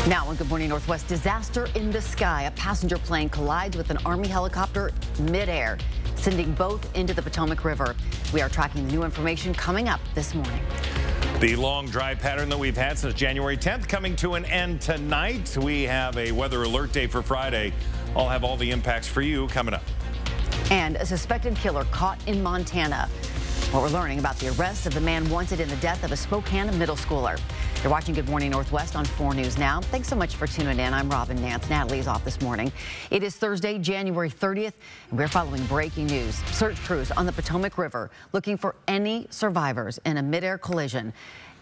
Now on Good Morning Northwest, disaster in the sky. A passenger plane collides with an Army helicopter midair, sending both into the Potomac River. We are tracking the new information coming up this morning. The long dry pattern that we've had since January 10th coming to an end tonight. We have a weather alert day for Friday. I'll have all the impacts for you coming up. And a suspected killer caught in Montana. What we're learning about the arrest of the man wanted in the death of a Spokane middle schooler. You're watching Good Morning Northwest on 4 News Now. Thanks so much for tuning in. I'm Robin Nance. Natalie's off this morning. It is Thursday, January 30th, and we're following breaking news. Search crews on the Potomac River looking for any survivors in a midair collision.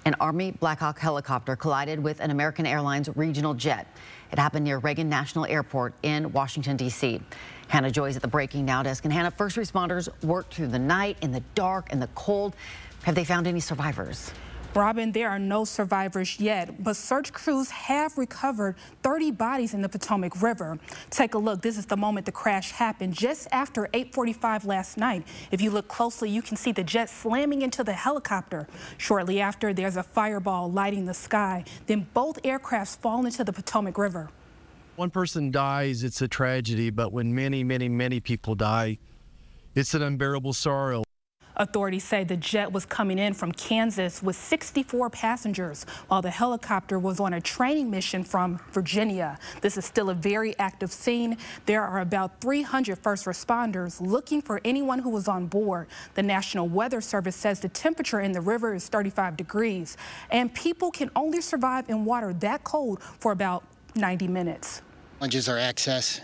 An Army Black Hawk helicopter collided with an American Airlines regional jet. It happened near Reagan National Airport in Washington, D.C. Hannah Joy's at the Breaking Now desk. And Hannah, first responders worked through the night in the dark and the cold. Have they found any survivors? Robin, there are no survivors yet, but search crews have recovered 30 bodies in the Potomac River. Take a look. This is the moment the crash happened just after 8:45 last night. If you look closely, you can see the jet slamming into the helicopter. Shortly after, there's a fireball lighting the sky. Then both aircrafts fall into the Potomac River. One person dies, it's a tragedy, but when many people die, it's an unbearable sorrow. Authorities say the jet was coming in from Kansas with 64 passengers, while the helicopter was on a training mission from Virginia. This is still a very active scene. There are about 300 first responders looking for anyone who was on board. The National Weather Service says the temperature in the river is 35 degrees, and people can only survive in water that cold for about 90 minutes. Challenges are access.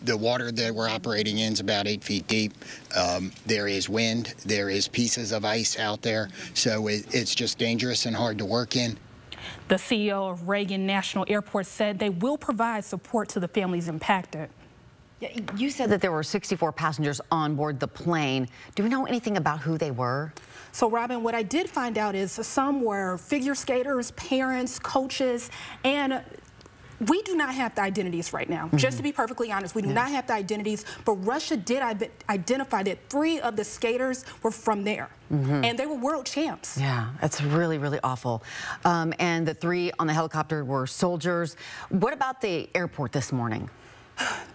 The water that we're operating in is about 8 feet deep. There is wind. There is pieces of ice out there. So it's just dangerous and hard to work in. The CEO of Reagan National Airport said they will provide support to the families impacted. You said that there were 64 passengers on board the plane. Do we know anything about who they were? So, Robin, what I did find out is some were figure skaters, parents, coaches, and we do not have the identities right now. Just to be perfectly honest, we do not have the identities, but Russia did identify that 3 of the skaters were from there, and they were world champs. Yeah, that's really, really awful. And the 3 on the helicopter were soldiers. What about the airport this morning?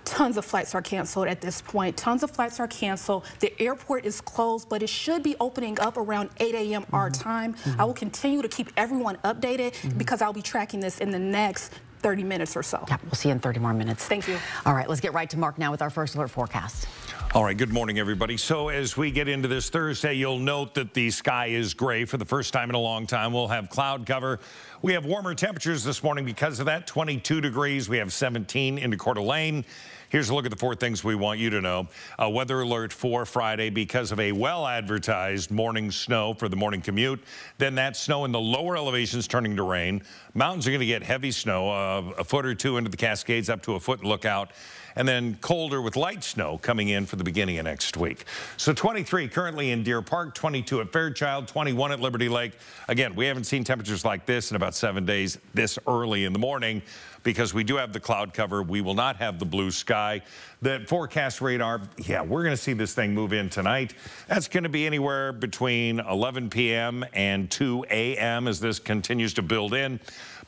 Tons of flights are canceled at this point. Tons of flights are canceled. The airport is closed, but it should be opening up around 8 a.m. our time. I will continue to keep everyone updated because I'll be tracking this in the next 30 minutes or so. Yeah, we'll see you in 30 more minutes. Thank you. All right, let's get right to Mark now with our first alert forecast. All right, good morning, everybody. So as we get into this Thursday, you'll note that the sky is gray for the first time in a long time. We'll have cloud cover. We have warmer temperatures this morning because of that, 22 degrees. We have 17 into Coeur d'Alene. Here's a look at the 4 things we want you to know. A weather alert for Friday because of a well-advertised morning snow for the morning commute. Then that snow in the lower elevations turning to rain. Mountains are going to get heavy snow, a foot or 2 into the Cascades, up to a foot lookout. And then colder with light snow coming in for the beginning of next week. So 23 currently in Deer Park, 22 at Fairchild, 21 at Liberty Lake. Again, we haven't seen temperatures like this in about 7 days this early in the morning because we do have the cloud cover. We will not have the blue sky. The forecast radar, yeah, we're going to see this thing move in tonight. That's going to be anywhere between 11 p.m. and 2 a.m. as this continues to build in.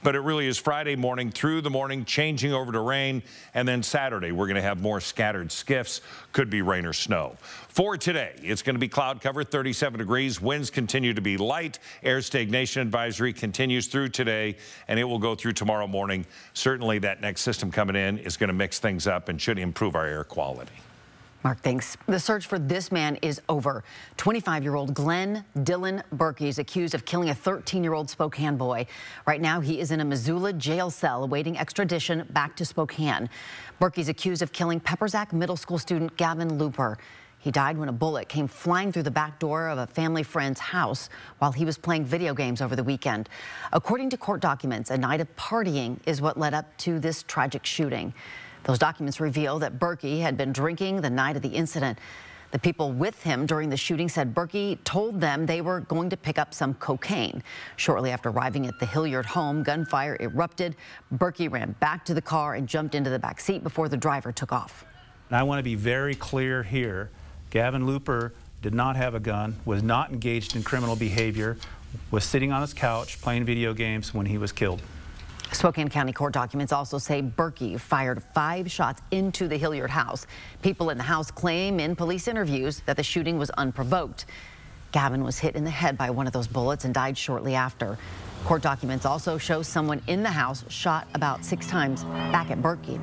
But it really is Friday morning through the morning, changing over to rain. And then Saturday, we're going to have more scattered skiffs. Could be rain or snow. For today, it's going to be cloud cover, 37 degrees. Winds continue to be light. Air stagnation advisory continues through today, and it will go through tomorrow morning. Certainly, that next system coming in is going to mix things up and should improve our air quality. Mark, thanks. The search for this man is over. 25-year-old Glenn Dylan Berkey is accused of killing a 13-year-old Spokane boy. Right now, he is in a Missoula jail cell awaiting extradition back to Spokane. Berkey's accused of killing Peppersack Middle School student Gavin Looper. He died when a bullet came flying through the back door of a family friend's house while he was playing video games over the weekend. According to court documents, a night of partying is what led up to this tragic shooting. Those documents reveal that Berkey had been drinking the night of the incident. The people with him during the shooting said Berkey told them they were going to pick up some cocaine. Shortly after arriving at the Hilliard home, gunfire erupted. Berkey ran back to the car and jumped into the back seat before the driver took off. And I want to be very clear here. Gavin Looper did not have a gun, was not engaged in criminal behavior, was sitting on his couch playing video games when he was killed. Spokane County court documents also say Berkey fired 5 shots into the Hilliard house. People in the house claim in police interviews that the shooting was unprovoked. Gavin was hit in the head by one of those bullets and died shortly after. Court documents also show someone in the house shot about 6 times back at Berkey.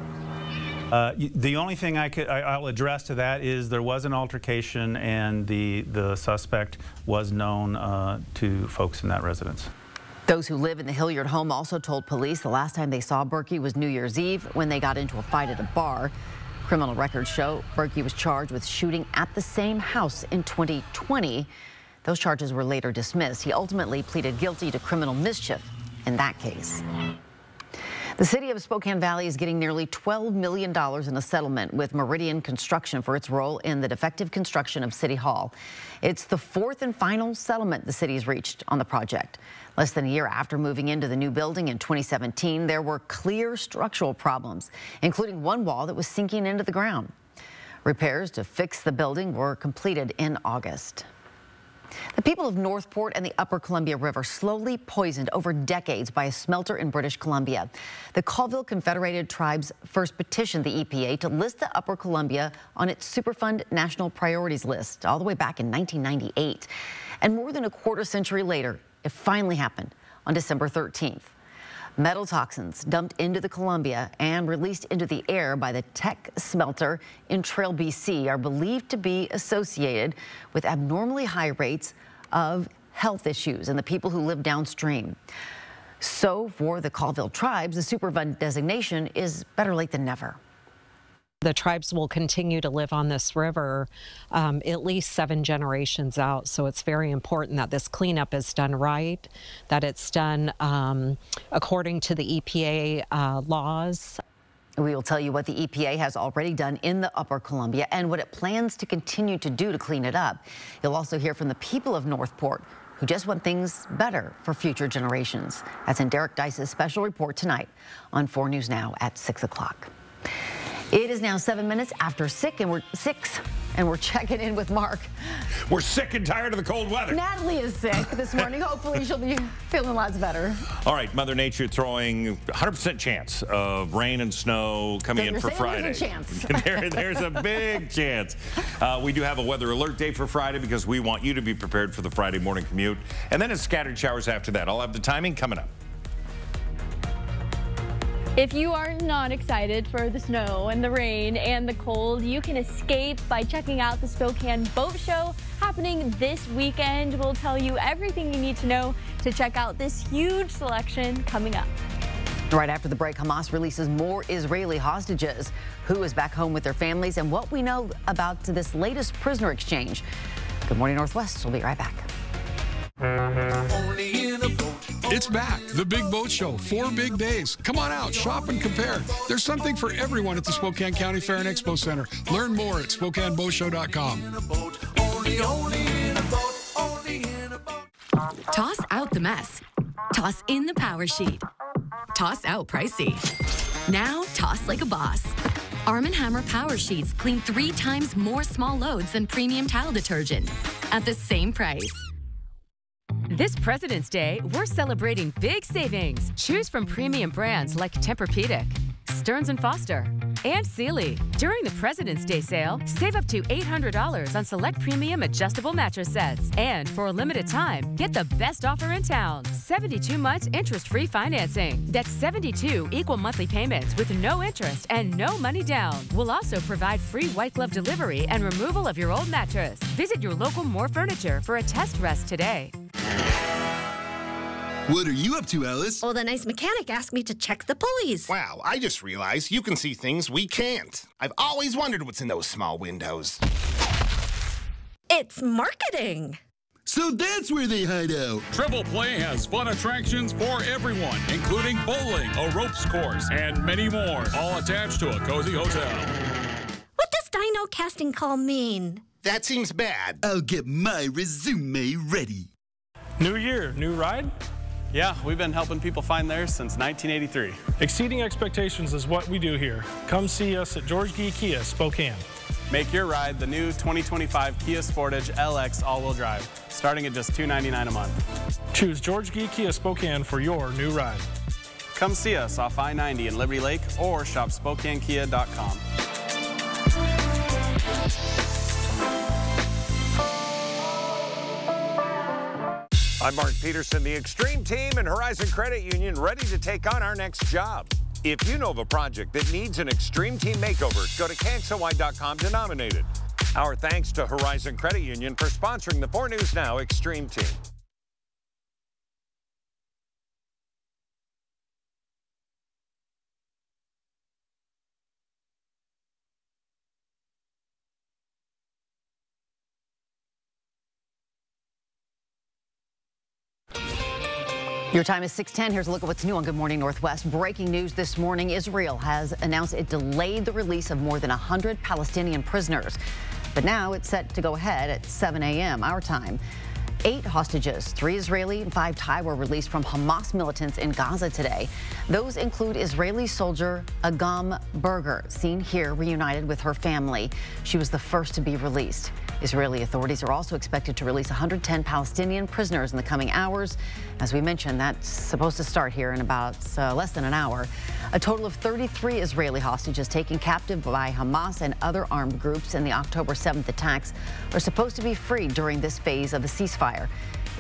The only thing I'll address to that is there was an altercation, and the suspect was known to folks in that residence. Those who live in the Hilliard home also told police the last time they saw Berkey was New Year's Eve when they got into a fight at a bar. Criminal records show Berkey was charged with shooting at the same house in 2020. Those charges were later dismissed. He ultimately pleaded guilty to criminal mischief in that case. The city of Spokane Valley is getting nearly $12 million in a settlement with Meridian Construction for its role in the defective construction of City Hall. It's the 4th and final settlement the city's reached on the project. Less than a year after moving into the new building in 2017, there were clear structural problems, including one wall that was sinking into the ground. Repairs to fix the building were completed in August. The people of Northport and the Upper Columbia River slowly poisoned over decades by a smelter in British Columbia. The Colville Confederated Tribes first petitioned the EPA to list the Upper Columbia on its Superfund National Priorities list all the way back in 1998. And more than a quarter century later, it finally happened on December 13th. Metal toxins dumped into the Columbia and released into the air by the Teck smelter in Trail, BC are believed to be associated with abnormally high rates of health issues in the people who live downstream. So for the Colville tribes, the Superfund designation is better late than never. The tribes will continue to live on this river at least 7 generations out. So it's very important that this cleanup is done right, that it's done according to the EPA laws. We will tell you what the EPA has already done in the Upper Columbia and what it plans to continue to do to clean it up. You'll also hear from the people of Northport who just want things better for future generations. That's in Derek Dice's special report tonight on 4 News Now at 6 o'clock. It is now 7 minutes after 6, and we're checking in with Mark. We're sick and tired of the cold weather. Natalie is sick this morning. Hopefully she'll be feeling lots better. All right, Mother Nature throwing 100% chance of rain and snow coming in for Friday. There's a chance. There's a big chance. We do have a weather alert day for Friday because we want you to be prepared for the Friday morning commute. And then it's scattered showers after that. I'll have the timing coming up. If you are not excited for the snow and the rain and the cold, you can escape by checking out the Spokane Boat Show happening this weekend. We'll tell you everything you need to know to check out this huge selection coming up. Right after the break, Hamas releases more Israeli hostages. Who is back home with their families and what we know about this latest prisoner exchange. Good Morning Northwest. We'll be right back. It's back, the Big Boat Show, 4 big days. Come on out, shop and compare. There's something for everyone at the Spokane County Fair and Expo Center. Learn more at SpokaneBoatShow.com. Toss out the mess. Toss in the power sheet. Toss out pricey. Now toss like a boss. Arm & Hammer Power Sheets clean 3 times more small loads than premium tile detergent at the same price. This President's Day, we're celebrating big savings. Choose from premium brands like Tempur-Pedic, Stearns & Foster, and Sealy. During the President's Day sale, save up to $800 on select premium adjustable mattress sets. And for a limited time, get the best offer in town. 72 months interest-free financing. That's 72 equal monthly payments with no interest and no money down. We'll also provide free white glove delivery and removal of your old mattress. Visit your local More Furniture for a test rest today. What are you up to, Alice? Well, the nice mechanic asked me to check the pulleys. Wow, I just realized you can see things we can't. I've always wondered what's in those small windows. It's marketing. So that's where they hide out. Triple Play has fun attractions for everyone, including bowling, a ropes course, and many more, all attached to a cozy hotel. What does dino casting call mean? That seems bad. I'll get my resume ready. New year, new ride? Yeah, we've been helping people find theirs since 1983. Exceeding expectations is what we do here. Come see us at George Gee Kia, Spokane. Make your ride the new 2025 Kia Sportage LX all-wheel drive, starting at just $299 a month. Choose George Gee Kia, Spokane for your new ride. Come see us off I-90 in Liberty Lake or shop SpokaneKia.com. I'm Mark Peterson, the Extreme Team and Horizon Credit Union, ready to take on our next job. If you know of a project that needs an Extreme Team makeover, go to KXLY.com to nominate it. Our thanks to Horizon Credit Union for sponsoring the 4 News Now Extreme Team. Your time is 6:10. Here's a look at what's new on Good Morning Northwest. Breaking news this morning. Israel has announced it delayed the release of more than 100 Palestinian prisoners. But now it's set to go ahead at 7 a.m. our time. 8 hostages, 3 Israeli and 5 Thai, were released from Hamas militants in Gaza today. Those include Israeli soldier Agam Berger, seen here reunited with her family. She was the first to be released. Israeli authorities are also expected to release 110 Palestinian prisoners in the coming hours. As we mentioned, that's supposed to start here in about less than an hour. A total of 33 Israeli hostages taken captive by Hamas and other armed groups in the October 7th attacks are supposed to be freed during this phase of the ceasefire.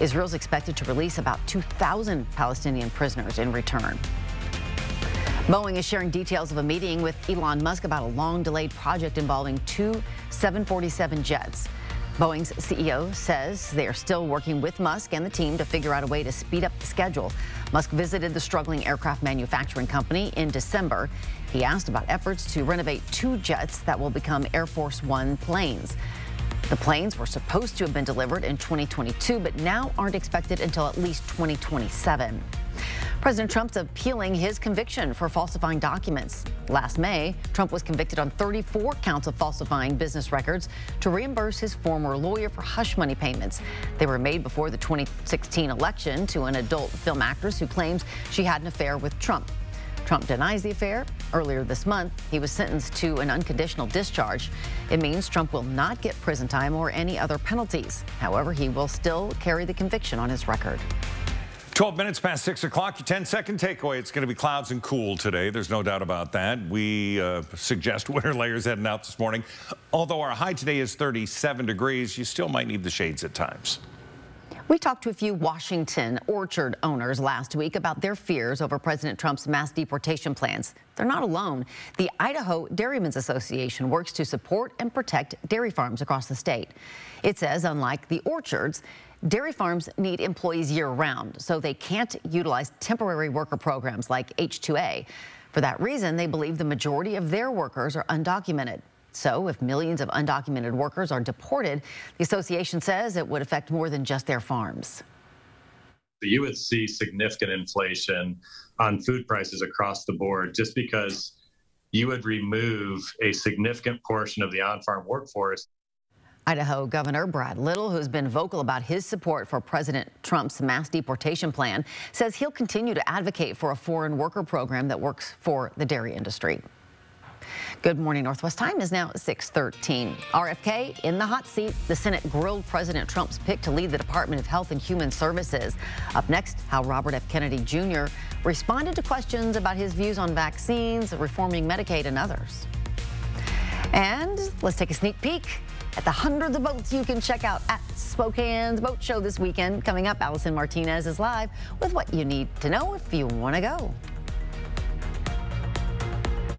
Israel's expected to release about 2,000 Palestinian prisoners in return. Boeing is sharing details of a meeting with Elon Musk about a long-delayed project involving 2 747 jets. Boeing's CEO says they are still working with Musk and the team to figure out a way to speed up the schedule. Musk visited the struggling aircraft manufacturing company in December. He asked about efforts to renovate 2 jets that will become Air Force One planes. The planes were supposed to have been delivered in 2022, but now aren't expected until at least 2027. President Trump's appealing his conviction for falsifying documents. Last May, Trump was convicted on 34 counts of falsifying business records to reimburse his former lawyer for hush money payments. They were made before the 2016 election to an adult film actress who claims she had an affair with Trump. Trump denies the affair. Earlier this month, he was sentenced to an unconditional discharge. It means Trump will not get prison time or any other penalties. However, he will still carry the conviction on his record. 12 minutes past 6 o'clock, your 10-second takeaway. It's going to be clouds and cool today. There's no doubt about that. We suggest winter layers heading out this morning. Although our high today is 37 degrees, you still might need the shades at times. We talked to a few Washington orchard owners last week about their fears over President Trump's mass deportation plans. They're not alone. The Idaho Dairymen's Association works to support and protect dairy farms across the state. It says, unlike the orchards, dairy farms need employees year-round, so they can't utilize temporary worker programs like H-2A. For that reason, they believe the majority of their workers are undocumented. So if millions of undocumented workers are deported, the association says it would affect more than just their farms. You would see significant inflation on food prices across the board just because you would remove a significant portion of the on-farm workforce. Idaho Governor Brad Little, who's been vocal about his support for President Trump's mass deportation plan, says he'll continue to advocate for a foreign worker program that works for the dairy industry. Good Morning Northwest time is now 6:13. RFK in the hot seat. The Senate grilled President Trump's pick to lead the Department of Health and Human Services. Up next, how Robert F. Kennedy Jr. responded to questions about his views on vaccines, reforming Medicaid, and others. And let's take a sneak peek at the hundreds of boats you can check out at Spokane's Boat Show this weekend. Coming up, Allison Martinez is live with what you need to know if you want to go.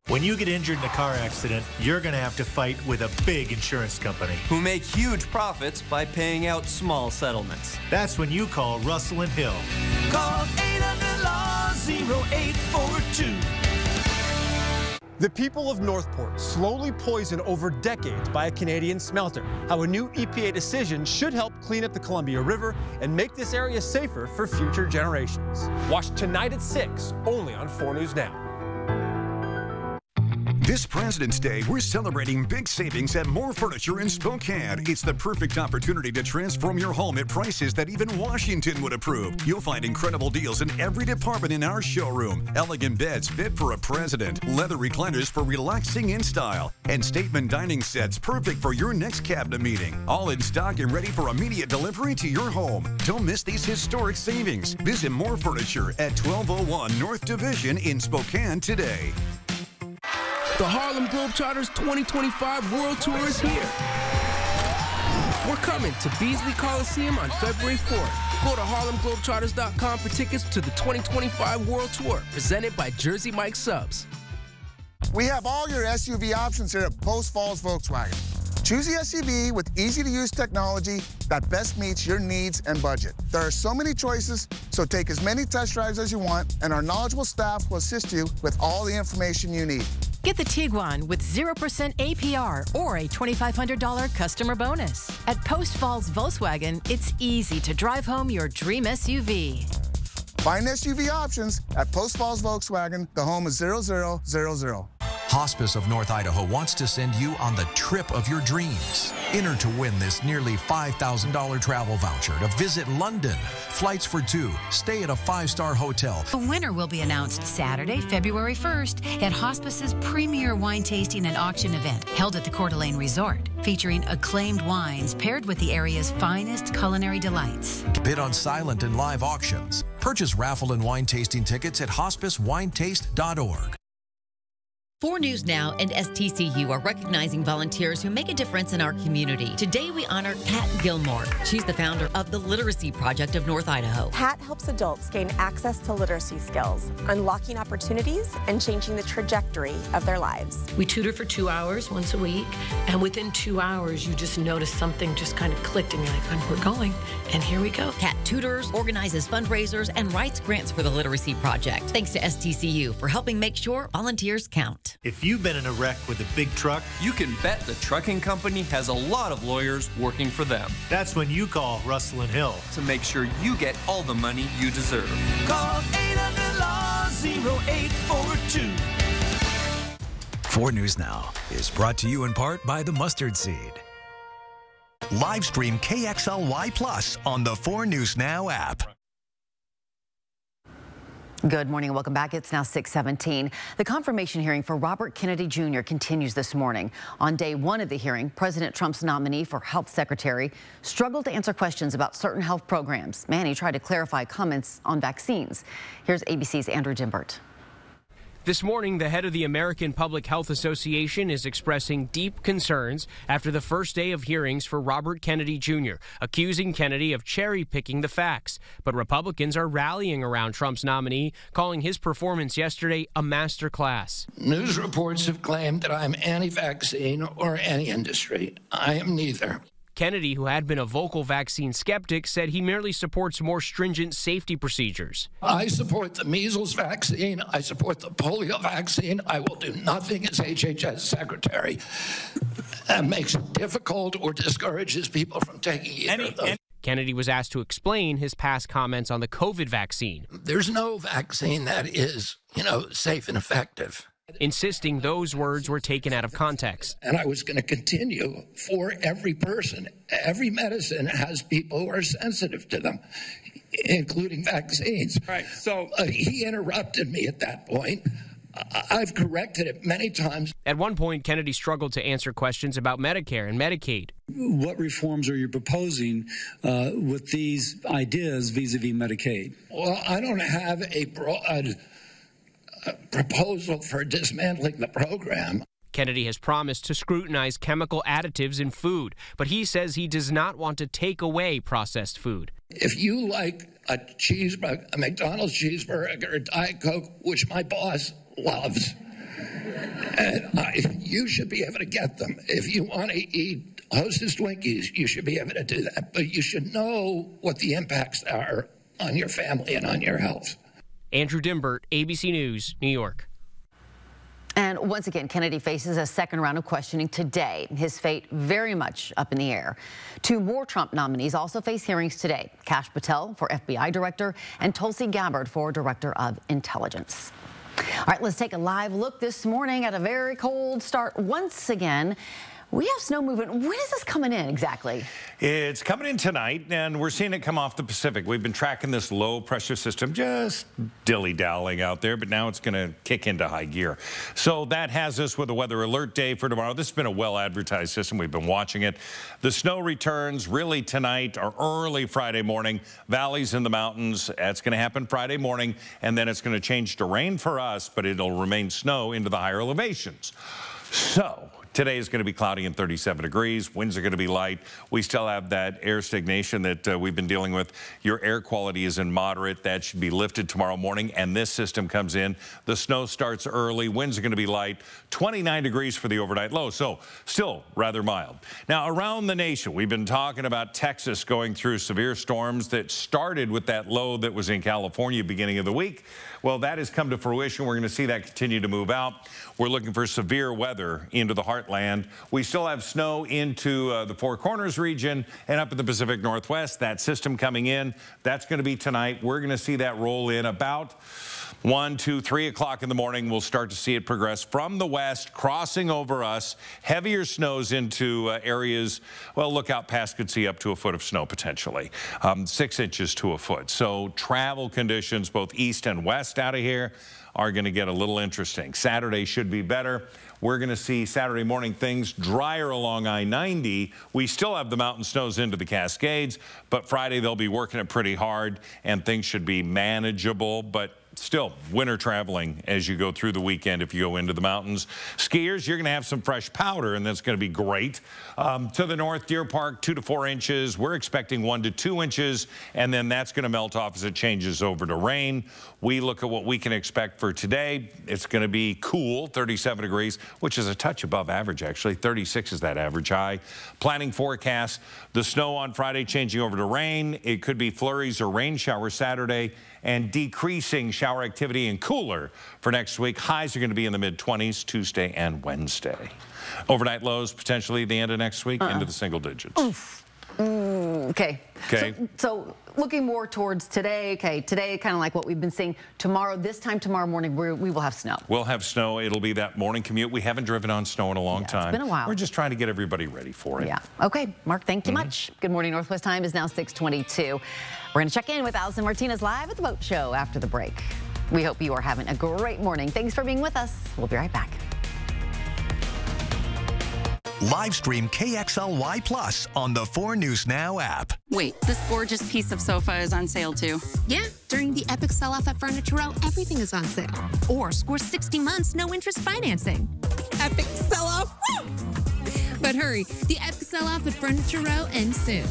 When you get injured in a car accident, you're going to have to fight with a big insurance company who make huge profits by paying out small settlements. That's when you call Russell and Hill. Call 800-LAW-0842. The people of Northport slowly poisoned over decades by a Canadian smelter. How a new EPA decision should help clean up the Columbia River and make this area safer for future generations. Watch tonight at 6, only on 4 News Now. This President's Day, we're celebrating big savings at More Furniture in Spokane. It's the perfect opportunity to transform your home at prices that even Washington would approve. You'll find incredible deals in every department in our showroom. Elegant beds fit for a president, leather recliners for relaxing in style, and statement dining sets perfect for your next cabinet meeting. All in stock and ready for immediate delivery to your home. Don't miss these historic savings. Visit More Furniture at 1201 North Division in Spokane today. The Harlem Globetrotters 2025 World Tour is here. We're coming to Beasley Coliseum on February 4th. Go to harlemglobetrotters.com for tickets to the 2025 World Tour, presented by Jersey Mike Subs. We have all your SUV options here at Post Falls Volkswagen. Choose the SUV with easy-to-use technology that best meets your needs and budget. There are so many choices, so take as many test drives as you want, and our knowledgeable staff will assist you with all the information you need. Get the Tiguan with 0% APR or a $2,500 customer bonus. At Post Falls Volkswagen, it's easy to drive home your dream SUV. Find SUV options at Post Falls Volkswagen. The home is 0000. Hospice of North Idaho wants to send you on the trip of your dreams. Enter to win this nearly $5,000 travel voucher to visit London. Flights for two. Stay at a 5-star hotel. The winner will be announced Saturday, February 1st at Hospice's premier wine tasting and auction event held at the Coeur d'Alene Resort, featuring acclaimed wines paired with the area's finest culinary delights. Bid on silent and live auctions. Purchase raffle and wine tasting tickets at hospicewinetaste.org. 4 News Now and STCU are recognizing volunteers who make a difference in our community. Today we honor Pat Gilmore. She's the founder of the Literacy Project of North Idaho. Pat helps adults gain access to literacy skills, unlocking opportunities and changing the trajectory of their lives. We tutor for 2 hours once a week, and within 2 hours you just notice something just kind of clicked and you're like, we're going, and here we go. Pat tutors, organizes fundraisers, and writes grants for the Literacy Project. Thanks to STCU for helping make sure volunteers count. If you've been in a wreck with a big truck, you can bet the trucking company has a lot of lawyers working for them. That's when you call Russell & Hill to make sure you get all the money you deserve. Call 800-LAW-0842. 4 News Now is brought to you in part by the Mustard Seed. Live stream KXLY Plus on the 4 News Now app. Good morning and welcome back. It's now 6:17. The confirmation hearing for Robert Kennedy Jr. continues this morning. On day 1 of the hearing, President Trump's nominee for health secretary struggled to answer questions about certain health programs. Manny tried to clarify comments on vaccines. Here's ABC's Andrew Dimbert. This morning, the head of the American Public Health Association is expressing deep concerns after the first day of hearings for Robert Kennedy Jr., accusing Kennedy of cherry-picking the facts. But Republicans are rallying around Trump's nominee, calling his performance yesterday a masterclass. News reports have claimed that I'm anti-vaccine or anti-industry. I am neither. Kennedy, who had been a vocal vaccine skeptic, said he merely supports more stringent safety procedures. I support the measles vaccine. I support the polio vaccine. I will do nothing as HHS secretary that makes it difficult or discourages people from taking either of those. Kennedy was asked to explain his past comments on the COVID vaccine. There's no vaccine that is, safe and effective. Insisting those words were taken out of context. And I was going to continue for every person. Every medicine has people who are sensitive to them, including vaccines. Right. So he interrupted me at that point. I've corrected it many times. At one point, Kennedy struggled to answer questions about Medicare and Medicaid. What reforms are you proposing with these ideas vis-a-vis Medicaid? Well, I don't have a broad proposal for dismantling the program. Kennedy has promised to scrutinize chemical additives in food, but he says he does not want to take away processed food. If you like a cheeseburger, a McDonald's cheeseburger, or Diet Coke, which my boss loves, you should be able to get them. If you want to eat Hostess Twinkies, you should be able to do that. But you should know what the impacts are on your family and on your health. Andrew Dimbert, ABC News, New York. And once again, Kennedy faces a second round of questioning today. His fate very much up in the air. 2 more Trump nominees also face hearings today. Kash Patel for FBI director and Tulsi Gabbard for director of intelligence. All right, let's take a live look this morning at a very cold start once again. We have snow movement. When is this coming in exactly? It's coming in tonight, and we're seeing it come off the Pacific. We've been tracking this low pressure system just dilly-dallying out there, but now it's going to kick into high gear. So that has us with a weather alert day for tomorrow. This has been a well-advertised system. We've been watching it. The snow returns really tonight or early Friday morning. Valleys in the mountains. That's going to happen Friday morning, and then it's going to change to rain for us, but it'll remain snow into the higher elevations. So today is going to be cloudy and 37 degrees. Winds are going to be light. We still have that air stagnation that we've been dealing with. Your air quality is in moderate. That should be lifted tomorrow morning, and this system comes in. The snow starts early. Winds are going to be light. 29 degrees for the overnight low, so still rather mild. Now, around the nation, we've been talking about Texas going through severe storms that started with that low that was in California beginning of the week. Well, that has come to fruition. We're going to see that continue to move out. We're looking for severe weather into the heartland. We still have snow into the Four Corners region and up in the Pacific Northwest. That system coming in, that's going to be tonight. We're going to see that roll in about 1, 2, 3 o'clock in the morning. We'll start to see it progress from the west, crossing over us. Heavier snows into areas, well, look out past could see up to a foot of snow potentially, 6 inches to a foot. So travel conditions both east and west out of here are going to get a little interesting. Saturday should be better. We're going to see Saturday morning things drier along I-90. We still have the mountain snows into the Cascades, but Friday they'll be working it pretty hard and things should be manageable, but still winter traveling as you go through the weekend if you go into the mountains. Skiers, you're going to have some fresh powder, and that's going to be great. To the north, Deer Park, 2 to 4 inches. We're expecting 1 to 2 inches, and then that's going to melt off as it changes over to rain. We look at what we can expect for today. It's going to be cool, 37 degrees, which is a touch above average, actually. 36 is that average high. Planning forecast, the snow on Friday changing over to rain. It could be flurries or rain showers Saturday, and decreasing shower activity and cooler for next week. Highs are going to be in the mid-20s Tuesday and Wednesday. Overnight lows potentially the end of next week into the single digits. Oof. Okay. So looking more towards today, today kind of like what we've been seeing. Tomorrow, this time tomorrow morning, we will have snow. We'll have snow. It'll be that morning commute. We haven't driven on snow in a long time. It's been a while. We're just trying to get everybody ready for it. Yeah. Okay, Mark, thank you much. Good morning. Northwest time is now 6:22. We're going to check in with Allison Martinez live at the Boat Show after the break. We hope you are having a great morning. Thanks for being with us. We'll be right back. Live stream KXLY Plus on the 4 News Now app. Wait, this gorgeous piece of sofa is on sale too? Yeah, during the epic sell-off at Furniture Row, everything is on sale. Or score 60 months, no interest financing. Epic sell-off, woo! But hurry, the epic sell-off at Furniture Row ends soon.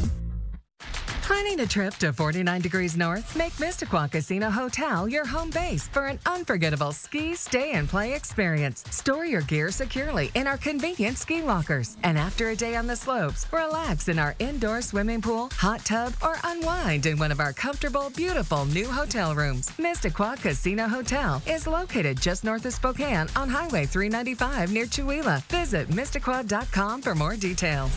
Planning a trip to 49 degrees north? Make Mistaqua Casino Hotel your home base for an unforgettable ski, stay, and play experience. Store your gear securely in our convenient ski lockers. And after a day on the slopes, relax in our indoor swimming pool, hot tub, or unwind in one of our comfortable, beautiful new hotel rooms. Mistaqua Casino Hotel is located just north of Spokane on Highway 395 near Chewelah. Visit Mistaqua.com for more details.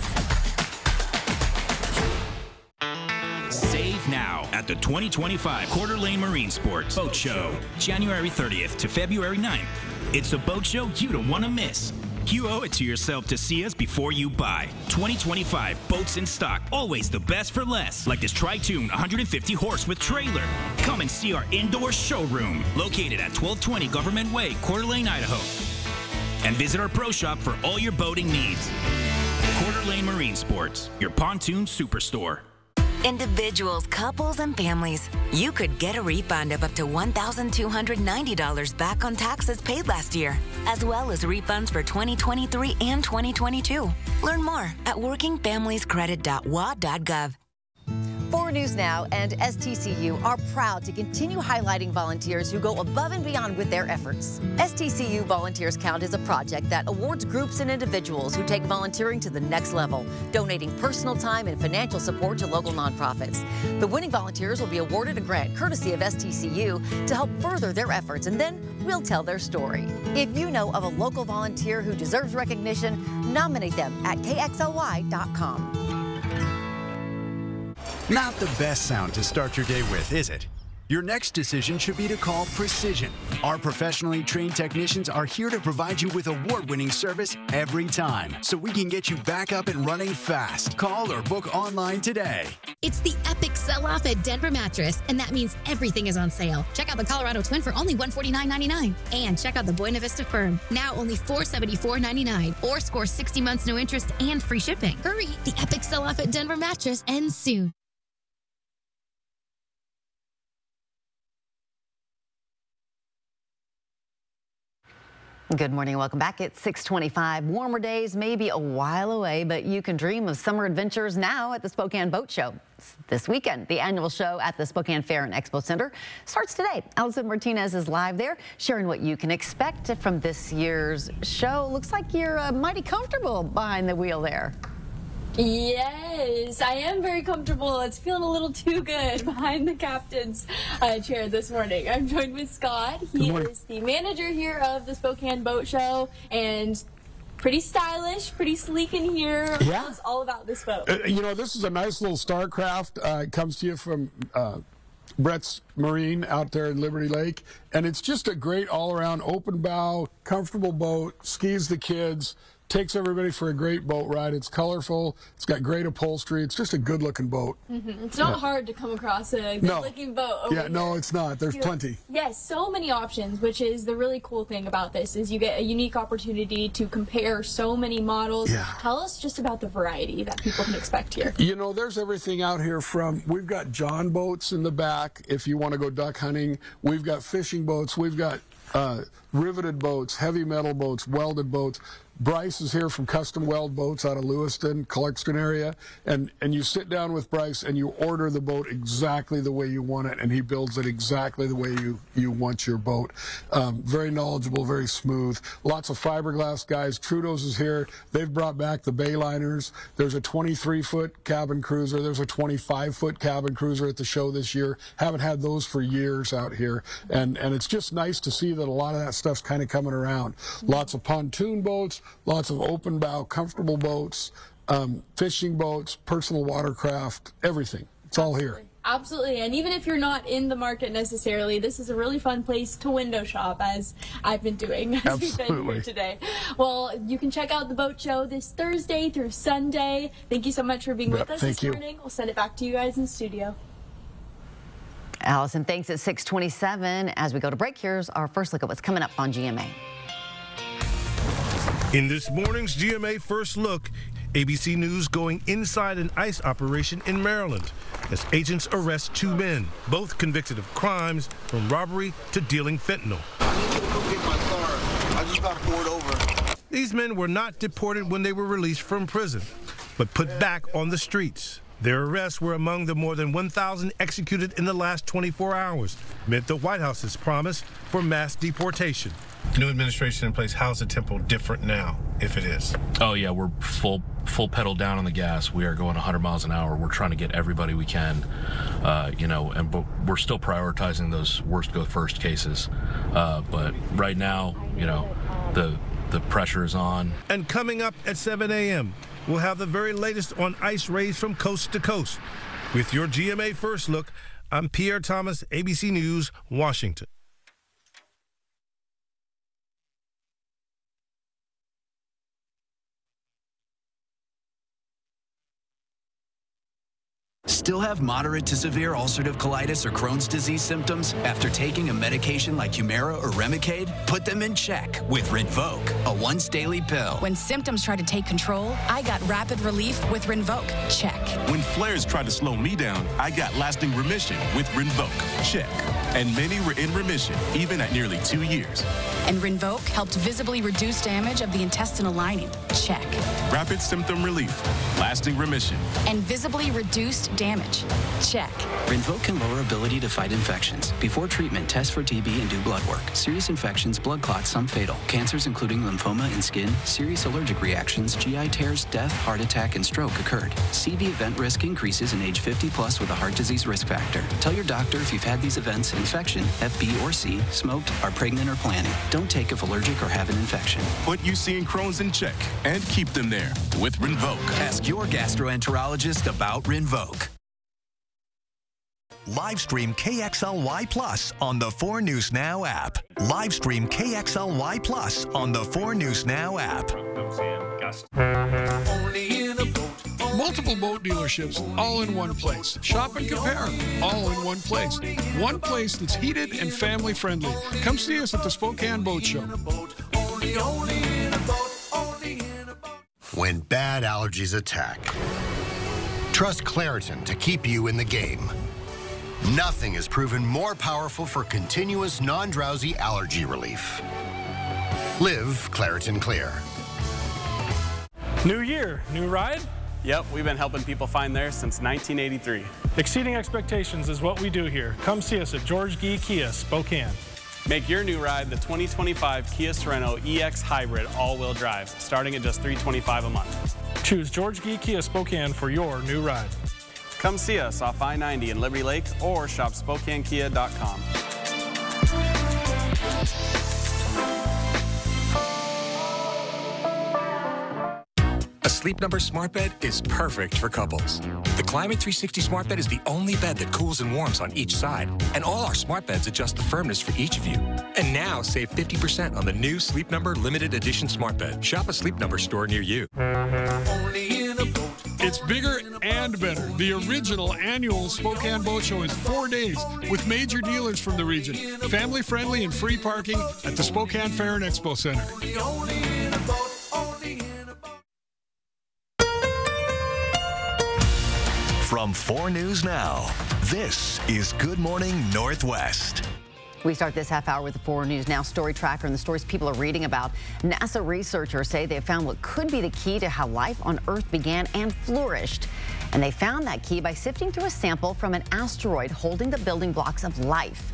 Save now at the 2025 Coeur d'Alene Marine Sports Boat Show, January 30th to February 9th. It's a boat show you don't want to miss. You owe it to yourself to see us before you buy. 2025 boats in stock, always the best for less, like this Tri-Tune 150 horse with trailer. Come and see our indoor showroom, located at 1220 Government Way, Coeur d'Alene, Idaho. And visit our pro shop for all your boating needs. Coeur d'Alene Marine Sports, your pontoon superstore. Individuals, couples, and families, you could get a refund of up to $1,290 back on taxes paid last year, as well as refunds for 2023 and 2022. Learn more at workingfamiliescredit.wa.gov. 4 News Now and STCU are proud to continue highlighting volunteers who go above and beyond with their efforts. STCU Volunteers Count is a project that awards groups and individuals who take volunteering to the next level, donating personal time and financial support to local nonprofits. The winning volunteers will be awarded a grant courtesy of STCU to help further their efforts, and then we'll tell their story. If you know of a local volunteer who deserves recognition, nominate them at KXLY.com. Not the best sound to start your day with, is it? Your next decision should be to call Precision. Our professionally trained technicians are here to provide you with award-winning service every time, so we can get you back up and running fast. Call or book online today. It's the epic sell-off at Denver Mattress, and that means everything is on sale. Check out the Colorado Twin for only $149.99. And check out the Buena Vista Firm, now only $474.99. Or score 60 months no interest and free shipping. Hurry, the epic sell-off at Denver Mattress ends soon. Good morning and welcome back. It's 6:25. Warmer days may be a while away, but you can dream of summer adventures now at the Spokane Boat Show. This weekend, the annual show at the Spokane Fair and Expo Center starts today. Allison Martinez is live there, sharing what you can expect from this year's show. Looks like you're mighty comfortable behind the wheel there. Yes, I am very comfortable. It's feeling a little too good behind the captain's chair this morning. I'm joined with Scott. He is the manager here of the Spokane Boat Show, and pretty stylish, pretty sleek in here. Yeah. Tell us all about this boat. You know, this is a nice little Starcraft. It comes to you from Brett's Marine out there in Liberty Lake, and it's just a great all-around open bow, comfortable boat, skis the kids, takes everybody for a great boat ride. It's colorful. It's got great upholstery. It's just a good-looking boat. It's not hard to come across a good-looking boat over here. No, it's not. There's plenty. Yes, so many options, which is the really cool thing about this, is you get a unique opportunity to compare so many models. Yeah. Tell us just about the variety that people can expect here. You know, there's everything out here from, we've got John boats in the back if you want to go duck hunting. We've got fishing boats. We've got riveted boats, heavy metal boats, welded boats. Bryce is here from Custom Weld Boats out of Lewiston, Clarkston area, and you sit down with Bryce and you order the boat exactly the way you want it, and he builds it exactly the way you want your boat. Very knowledgeable, very smooth. Lots of fiberglass guys. Trudeau's is here. They've brought back the Bayliners. There's a 23-foot cabin cruiser. There's a 25-foot cabin cruiser at the show this year. Haven't had those for years out here, and it's just nice to see that a lot of that stuff's kind of coming around. Lots of pontoon boats. Lots of open bow, comfortable boats, fishing boats, personal watercraft, everything. It's all here. Absolutely, and even if you're not in the market necessarily, this is a really fun place to window shop, as I've been doing as we've been here today. Well, you can check out the boat show this Thursday through Sunday. Thank you so much for being with us this morning. We'll send it back to you guys in studio. Allison, thanks. At 6:27, as we go to break, here's our first look at what's coming up on GMA. In this morning's GMA First Look, ABC News going inside an ICE operation in Maryland as agents arrest two men, both convicted of crimes from robbery to dealing fentanyl. I need you to go get my car. I just got pulled over. These men were not deported when they were released from prison, but put back on the streets. Their arrests were among the more than 1,000 executed in the last 24 hours, meant the White House's promise for mass deportation. New administration in place, how's the tempo different now, if it is? Oh yeah, we're full pedal down on the gas. We are going 100 miles an hour. We're trying to get everybody we can, but we're still prioritizing those worst go first cases. But right now, the pressure is on. And coming up at 7 a.m., we'll have the very latest on ICE raids from coast to coast. With your GMA First Look, I'm Pierre Thomas, ABC News, Washington. Still have moderate to severe ulcerative colitis or Crohn's disease symptoms after taking a medication like Humira or Remicade? Put them in check with Rinvoq, a once-daily pill. When symptoms try to take control, I got rapid relief with Rinvoq. Check. When flares tried to slow me down, I got lasting remission with Rinvoq. Check. And many were in remission, even at nearly 2 years. And Rinvoq helped visibly reduce damage of the intestinal lining. Check. Rapid symptom relief, lasting remission. And visibly reduced damage. Check. Rinvoq can lower ability to fight infections. Before treatment, test for TB and do blood work. Serious infections, blood clots, some fatal. Cancers including lymphoma and skin, serious allergic reactions, GI tears, death, heart attack, and stroke occurred. CV event risk increases in age 50 plus with a heart disease risk factor. Tell your doctor if you've had these events, infection, Hep B or C, smoked, are pregnant or planning. Don't take if allergic or have an infection. Put UC and Crohn's in check and keep them there with Rinvoq. Ask your gastroenterologist about Rinvoq. Live stream KXLY Plus on the 4 News Now app. Live stream KXLY Plus on the 4 News Now app. Multiple boat dealerships all in one place. Shop and compare all in one place. One place that's heated and family friendly. Come see us at the Spokane Boat Show. When bad allergies attack, trust Claritin to keep you in the game. Nothing has proven more powerful for continuous non-drowsy allergy relief. Live Claritin Clear. New year, new ride? Yep, we've been helping people find theirs since 1983. Exceeding expectations is what we do here. Come see us at George Gee Kia, Spokane. Make your new ride the 2025 Kia Sorento EX Hybrid all-wheel drive, starting at just $325 a month. Choose George Gee Kia, Spokane for your new ride. Come see us off I-90 in Liberty Lakes or shop SpokaneKia.com. A Sleep Number smart bed is perfect for couples. The Climate 360 smart bed is the only bed that cools and warms on each side, and all our smart beds adjust the firmness for each of you. And now save 50% on the new Sleep Number limited edition smart bed. Shop a Sleep Number store near you. It's bigger and better. The original annual Spokane Boat Show is 4 days with major dealers from the region. Family friendly and free parking at the Spokane Fair and Expo Center. From 4 News Now, this is Good Morning Northwest. We start this half hour with the 4 News Now story tracker and the stories people are reading about. NASA researchers say they found what could be the key to how life on Earth began and flourished. And they found that key by sifting through a sample from an asteroid holding the building blocks of life.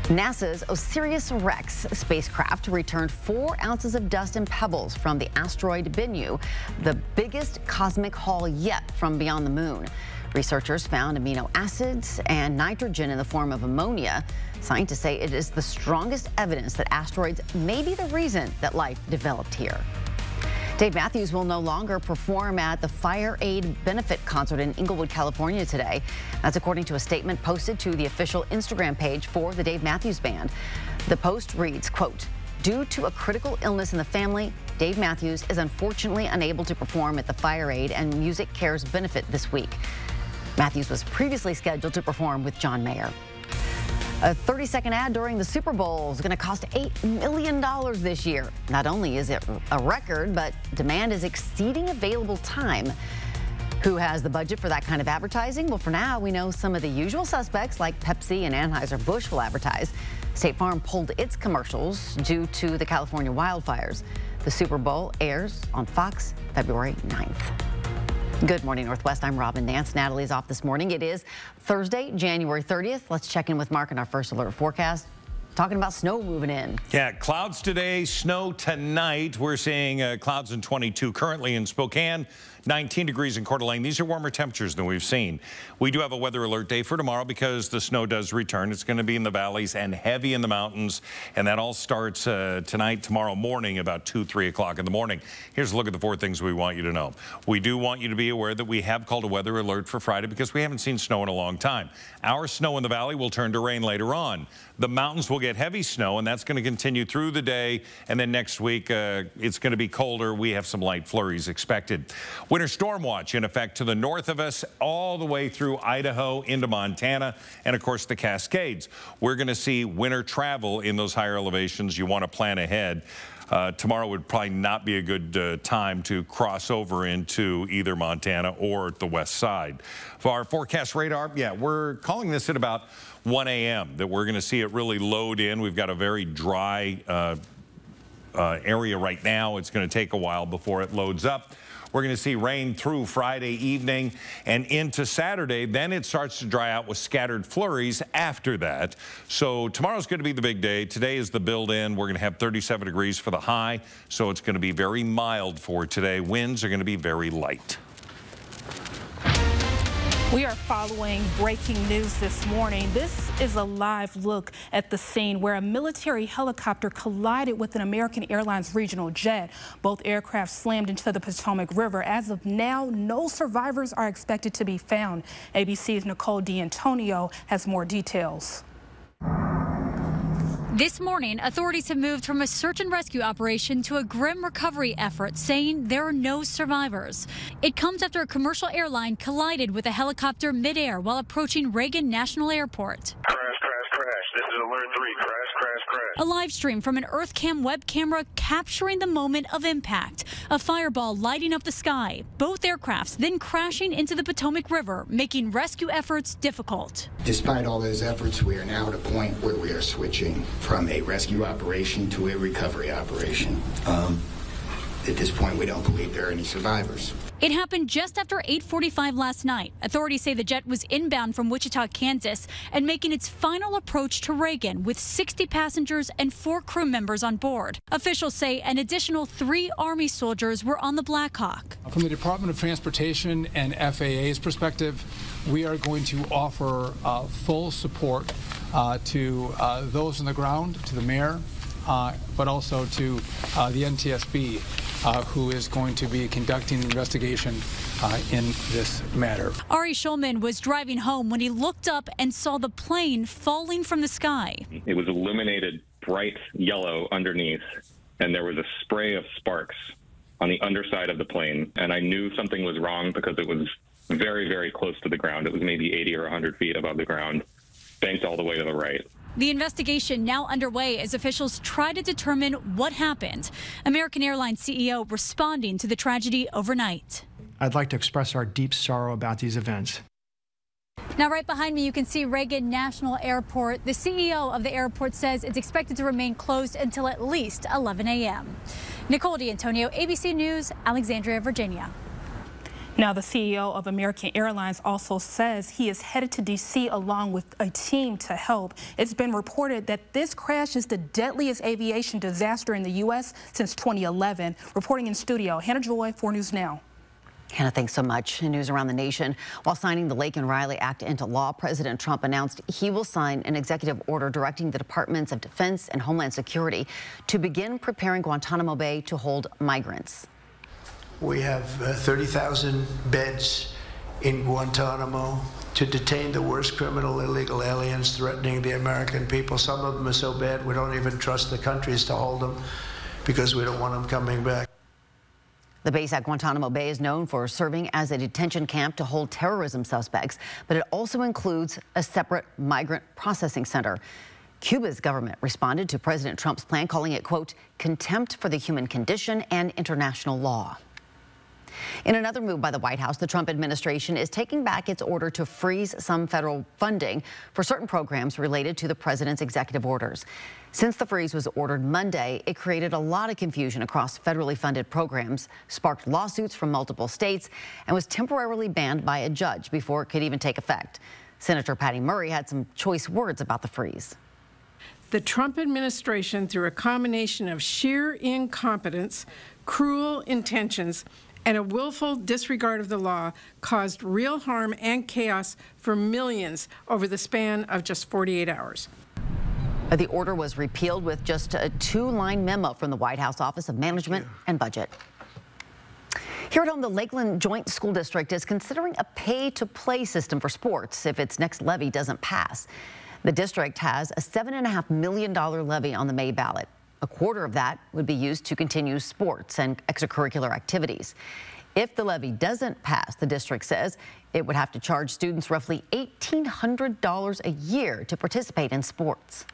NASA's OSIRIS-REx spacecraft returned 4 ounces of dust and pebbles from the asteroid Bennu, the biggest cosmic haul yet from beyond the moon. Researchers found amino acids and nitrogen in the form of ammonia. Scientists say it is the strongest evidence that asteroids may be the reason that life developed here. Dave Matthews will no longer perform at the Fire Aid Benefit Concert in Inglewood, California today. That's according to a statement posted to the official Instagram page for the Dave Matthews Band. The post reads, quote, "Due to a critical illness in the family, Dave Matthews is unfortunately unable to perform at the Fire Aid and Music Cares Benefit this week." Matthews was previously scheduled to perform with John Mayer. A 30-second ad during the Super Bowl is going to cost $8 million this year. Not only is it a record, but demand is exceeding available time. Who has the budget for that kind of advertising? Well, for now, we know some of the usual suspects like Pepsi and Anheuser-Busch will advertise. State Farm pulled its commercials due to the California wildfires. The Super Bowl airs on Fox February 9th. Good morning, Northwest. I'm Robin Nance. Natalie's off this morning. It is Thursday, January 30th. Let's check in with Mark in our first alert forecast. Talking about snow moving in. Yeah, clouds today, snow tonight. We're seeing clouds in 22 currently in Spokane. 19 degrees in Coeur d'Alene. These are warmer temperatures than we've seen. We do have a weather alert day for tomorrow because the snow does return. It's going to be in the valleys and heavy in the mountains. And that all starts tonight, tomorrow morning, about 2, 3 o'clock in the morning. Here's a look at the 4 things we want you to know. We do want you to be aware that we have called a weather alert for Friday because we haven't seen snow in a long time. Our snow in the valley will turn to rain later on. The mountains will get heavy snow, and that's going to continue through the day. And then next week, it's going to be colder. We have some light flurries expected. Winter storm watch in effect to the north of us, all the way through Idaho into Montana, and of course the Cascades. We're going to see winter travel in those higher elevations. You want to plan ahead. Tomorrow would probably not be a good time to cross over into either Montana or the west side. For our forecast radar, yeah, we're calling this at about 1 a.m. that we're going to see it really load in. We've got a very dry area right now. It's going to take a while before it loads up. We're going to see rain through Friday evening and into Saturday. Then it starts to dry out with scattered flurries after that. So tomorrow's going to be the big day. Today is the build-in. We're going to have 37 degrees for the high. So it's going to be very mild for today. Winds are going to be very light. We are following breaking news this morning. This is a live look at the scene where a military helicopter collided with an American Airlines regional jet. Both aircraft slammed into the Potomac River. As of now, no survivors are expected to be found. ABC's Nicole D'Antonio has more details. This morning, authorities have moved from a search and rescue operation to a grim recovery effort, saying there are no survivors. It comes after a commercial airline collided with a helicopter midair while approaching Reagan National Airport. Crash. This is Alert 3. Crash. A live stream from an EarthCam web camera capturing the moment of impact. A fireball lighting up the sky. Both aircrafts then crashing into the Potomac River, making rescue efforts difficult. Despite all those efforts, we are now at a point where we are switching from a rescue operation to a recovery operation. At this point, we don't believe there are any survivors. It happened just after 8:45 last night. Authorities say the jet was inbound from Wichita, Kansas, and making its final approach to Reagan with 60 passengers and 4 crew members on board. Officials say an additional 3 Army soldiers were on the Black Hawk. From the Department of Transportation and FAA's perspective, we are going to offer full support to those on the ground, to the mayor, but also to the NTSB, who is going to be conducting the investigation in this matter. Ari Schulman was driving home when he looked up and saw the plane falling from the sky. It was illuminated bright yellow underneath, and there was a spray of sparks on the underside of the plane, and I knew something was wrong because it was very, very close to the ground. It was maybe 80 or 100 feet above the ground, banked all the way to the right. The investigation now underway as officials try to determine what happened. American Airlines CEO responding to the tragedy overnight. I'd like to express our deep sorrow about these events. Now, right behind me, you can see Reagan National Airport. The CEO of the airport says it's expected to remain closed until at least 11 a.m. Nicole D'Antonio, ABC News, Alexandria, Virginia. Now, the CEO of American Airlines also says he is headed to D.C. along with a team to help. It's been reported that this crash is the deadliest aviation disaster in the U.S. since 2011. Reporting in studio, Hannah Joy, 4 News Now. Hannah, thanks so much. News around the nation. While signing the Laken Riley Act into law, President Trump announced he will sign an executive order directing the Departments of Defense and Homeland Security to begin preparing Guantanamo Bay to hold migrants. We have 30,000 beds in Guantanamo to detain the worst criminal illegal aliens threatening the American people. Some of them are so bad we don't even trust the countries to hold them because we don't want them coming back. The base at Guantanamo Bay is known for serving as a detention camp to hold terrorism suspects, but it also includes a separate migrant processing center. Cuba's government responded to President Trump's plan, calling it, quote, contempt for the human condition and international law. In another move by the White House, the Trump administration is taking back its order to freeze some federal funding for certain programs related to the president's executive orders. Since the freeze was ordered Monday, it created a lot of confusion across federally funded programs, sparked lawsuits from multiple states, and was temporarily banned by a judge before it could even take effect. Senator Patty Murray had some choice words about the freeze. The Trump administration, through a combination of sheer incompetence, cruel intentions, and a willful disregard of the law, caused real harm and chaos for millions over the span of just 48 hours. The order was repealed with just a 2-line memo from the White House Office of Management and Budget. Here at home, the Lakeland Joint School District is considering a pay-to-play system for sports if its next levy doesn't pass. The district has a $7.5 million levy on the May ballot. A quarter of that would be used to continue sports and extracurricular activities. If the levy doesn't pass, the district says it would have to charge students roughly $1,800 a year to participate in sports.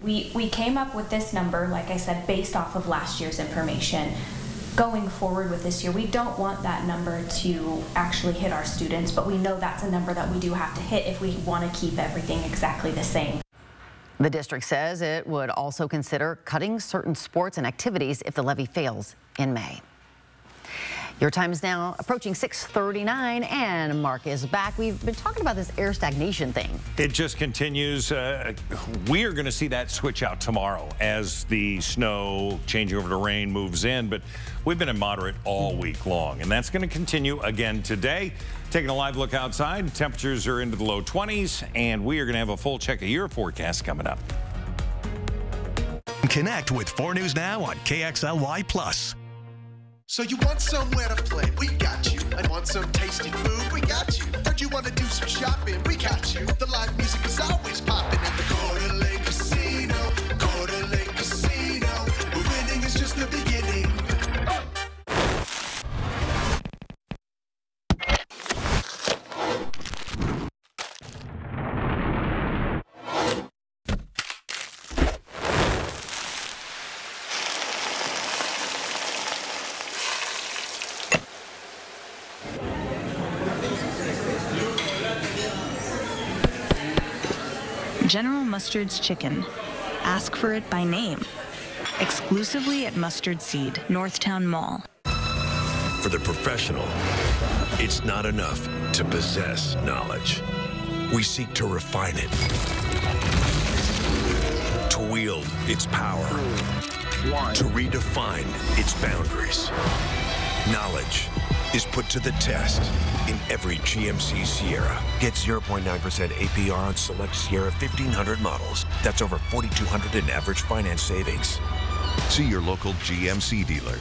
We came up with this number, like I said, based off of last year's information. Going forward with this year, we don't want that number to actually hit our students, but we know that's a number that we do have to hit if we want to keep everything exactly the same. The district says it would also consider cutting certain sports and activities if the levy fails in May. Your time is now approaching 6:39, and Mark is back. We've been talking about this air stagnation thing. It just continues. We are going to see that switch out tomorrow as the snow changing over to rain moves in, but we've been in moderate all week long, and that's going to continue again today. Taking a live look outside, temperatures are into the low 20s, and we are going to have a full check of your forecast coming up. Connect with 4 News Now on KXLY+. So you want somewhere to play? We got you. And want some tasty food? We got you. Heard you want to do some shopping? We got you. The live music is always popping at the Coeur d'Alene Casino. Coeur d'Alene Casino. Where winning is just the beginning. General Mustard's Chicken. Ask for it by name. Exclusively at Mustard Seed, Northtown Mall. For the professional, it's not enough to possess knowledge. We seek to refine it, to wield its power, to redefine its boundaries. Knowledge is put to the test in every GMC Sierra. Get 0.9% APR on select Sierra 1500 models. That's over $4,200 in average finance savings. See your local GMC dealer.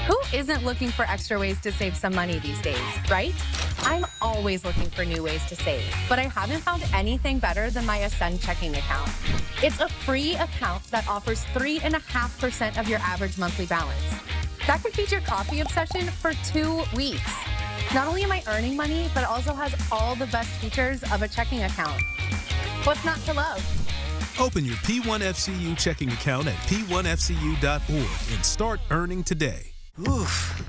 Who isn't looking for extra ways to save some money these days, right? I'm always looking for new ways to save, but I haven't found anything better than my Ascend checking account. It's a free account that offers 3.5% of your average monthly balance. That could feed your coffee obsession for 2 weeks. Not only am I earning money, but it also has all the best features of a checking account. What's not to love? Open your P1FCU checking account at p1fcu.org and start earning today. Oof.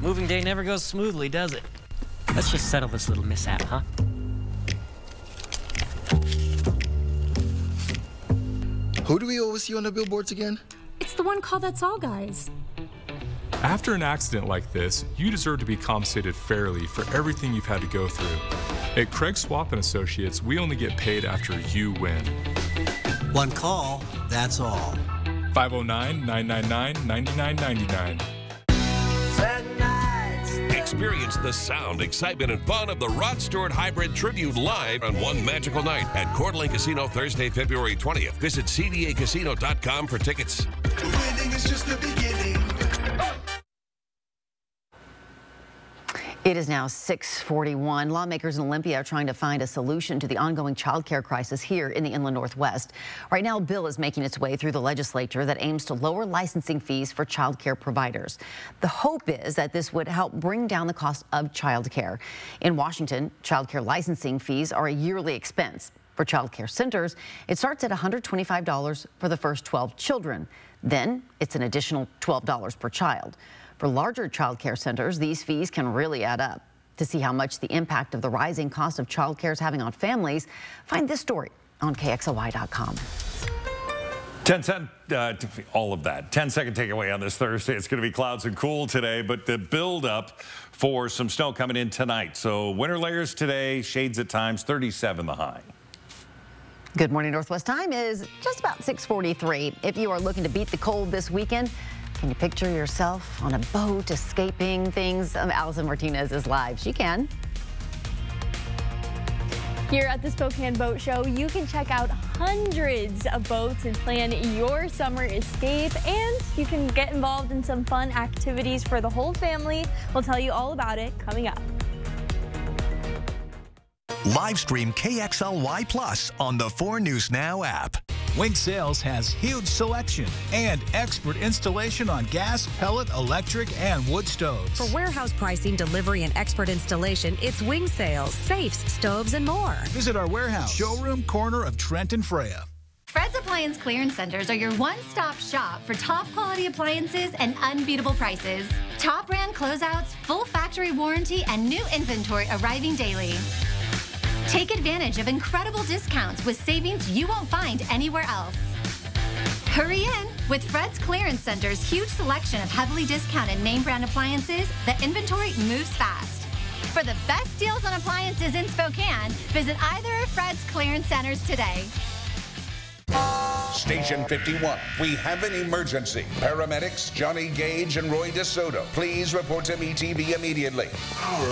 Moving day never goes smoothly, does it? Let's just settle this little mishap, huh? Who do we always see on the billboards again? It's the one called That's All Guys. After an accident like this, you deserve to be compensated fairly for everything you've had to go through. At Craig Swap & Associates, we only get paid after you win. One call, that's all. 509-999-9999. Experience the sound, excitement, and fun of the Rod Stewart Hybrid Tribute live on one magical night at Coeur d'Alene Casino Thursday, February 20th. Visit cdacasino.com for tickets. Winning is just the beginning. It is now 6:41. Lawmakers in Olympia are trying to find a solution to the ongoing child care crisis here in the Inland Northwest. Right now, a bill is making its way through the legislature that aims to lower licensing fees for child care providers. The hope is that this would help bring down the cost of child care. In Washington, child care licensing fees are a yearly expense. For child care centers, it starts at $125 for the first 12 children. Then it's an additional $12 per child. For larger child care centers, these fees can really add up. To see how much the impact of the rising cost of child care is having on families, find this story on KXLY.com. 10-second, all of that. 10-second takeaway on this Thursday. It's going to be clouds and cool today, but the build up for some snow coming in tonight. So winter layers today, shades at times, 37 the high. Good morning. Northwest time is just about 6:43. If you are looking to beat the cold this weekend, can you picture yourself on a boat escaping things? Allison Martinez is live. She can. Here at the Spokane Boat Show, you can check out hundreds of boats and plan your summer escape, and you can get involved in some fun activities for the whole family. We'll tell you all about it coming up. Live stream KXLY+ on the 4 News Now app. Wing Sales has huge selection and expert installation on gas, pellet, electric, and wood stoves. For warehouse pricing, delivery, and expert installation, it's Wing Sales, safes, stoves, and more. Visit our warehouse, showroom corner of Trent and Freya. Fred's Appliance Clearance Centers are your one-stop shop for top-quality appliances and unbeatable prices. Top brand closeouts, full factory warranty, and new inventory arriving daily. Take advantage of incredible discounts with savings you won't find anywhere else. Hurry in! With Fred's Clearance Center's huge selection of heavily discounted name brand appliances, the inventory moves fast. For the best deals on appliances in Spokane, visit either of Fred's Clearance Centers today. Station 51, we have an emergency. Paramedics Johnny Gage and Roy DeSoto, please report to MeTV immediately. All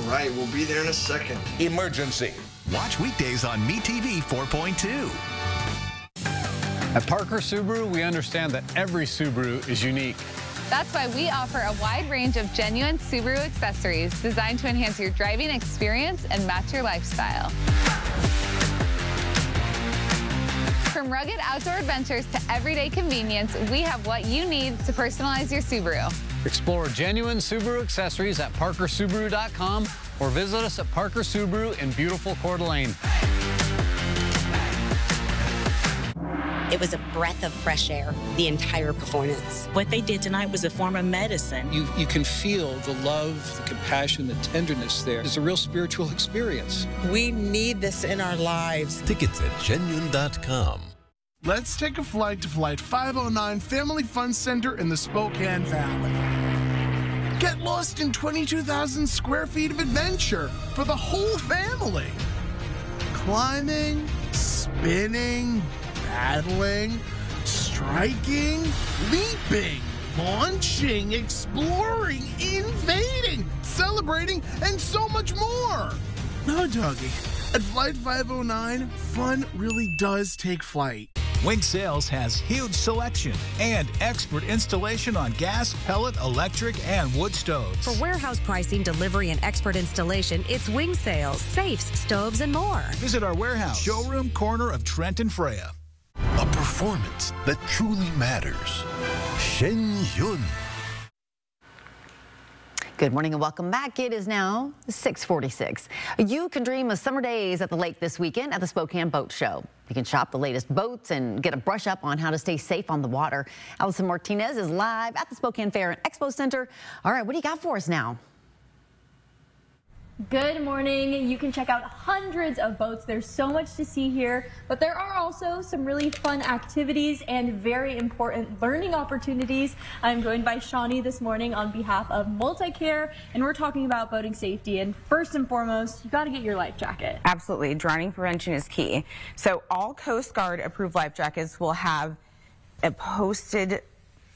right. We'll be there in a second. Emergency. Watch weekdays on MeTV 4.2. At Parker Subaru, we understand that every Subaru is unique. That's why we offer a wide range of genuine Subaru accessories designed to enhance your driving experience and match your lifestyle. From rugged outdoor adventures to everyday convenience, we have what you need to personalize your Subaru. Explore genuine Subaru accessories at parkersubaru.com or visit us at Parker Subaru in beautiful Coeur d'Alene. It was a breath of fresh air, the entire performance. What they did tonight was a form of medicine. You can feel the love, the compassion, the tenderness there. It's a real spiritual experience. We need this in our lives. Tickets at genuine.com. Let's take a flight to Flight 509 Family Fun Center in the Spokane Valley. Get lost in 22,000 square feet of adventure for the whole family. Climbing, spinning, paddling, striking, leaping, launching, exploring, invading, celebrating, and so much more. No, doggy. At Flight 509, fun really does take flight. Wing Sales has huge selection and expert installation on gas, pellet, electric, and wood stoves. For warehouse pricing, delivery, and expert installation, it's Wing Sales, safes, stoves, and more. Visit our warehouse, showroom corner of Trent and Freya. A performance that truly matters. Shen Yun. Good morning and welcome back. It is now 6:46. You can dream of summer days at the lake this weekend at the Spokane Boat Show. You can shop the latest boats and get a brush up on how to stay safe on the water. Allison Martinez is live at the Spokane Fair and Expo Center. All right, what do you got for us now? Good morning. You can check out hundreds of boats. There's so much to see here, but there are also some really fun activities and very important learning opportunities. I'm joined by Shawnee this morning on behalf of Multicare, and we're talking about boating safety. And first and foremost, you got to get your life jacket. Absolutely. Drowning prevention is key. So all Coast Guard approved life jackets will have a posted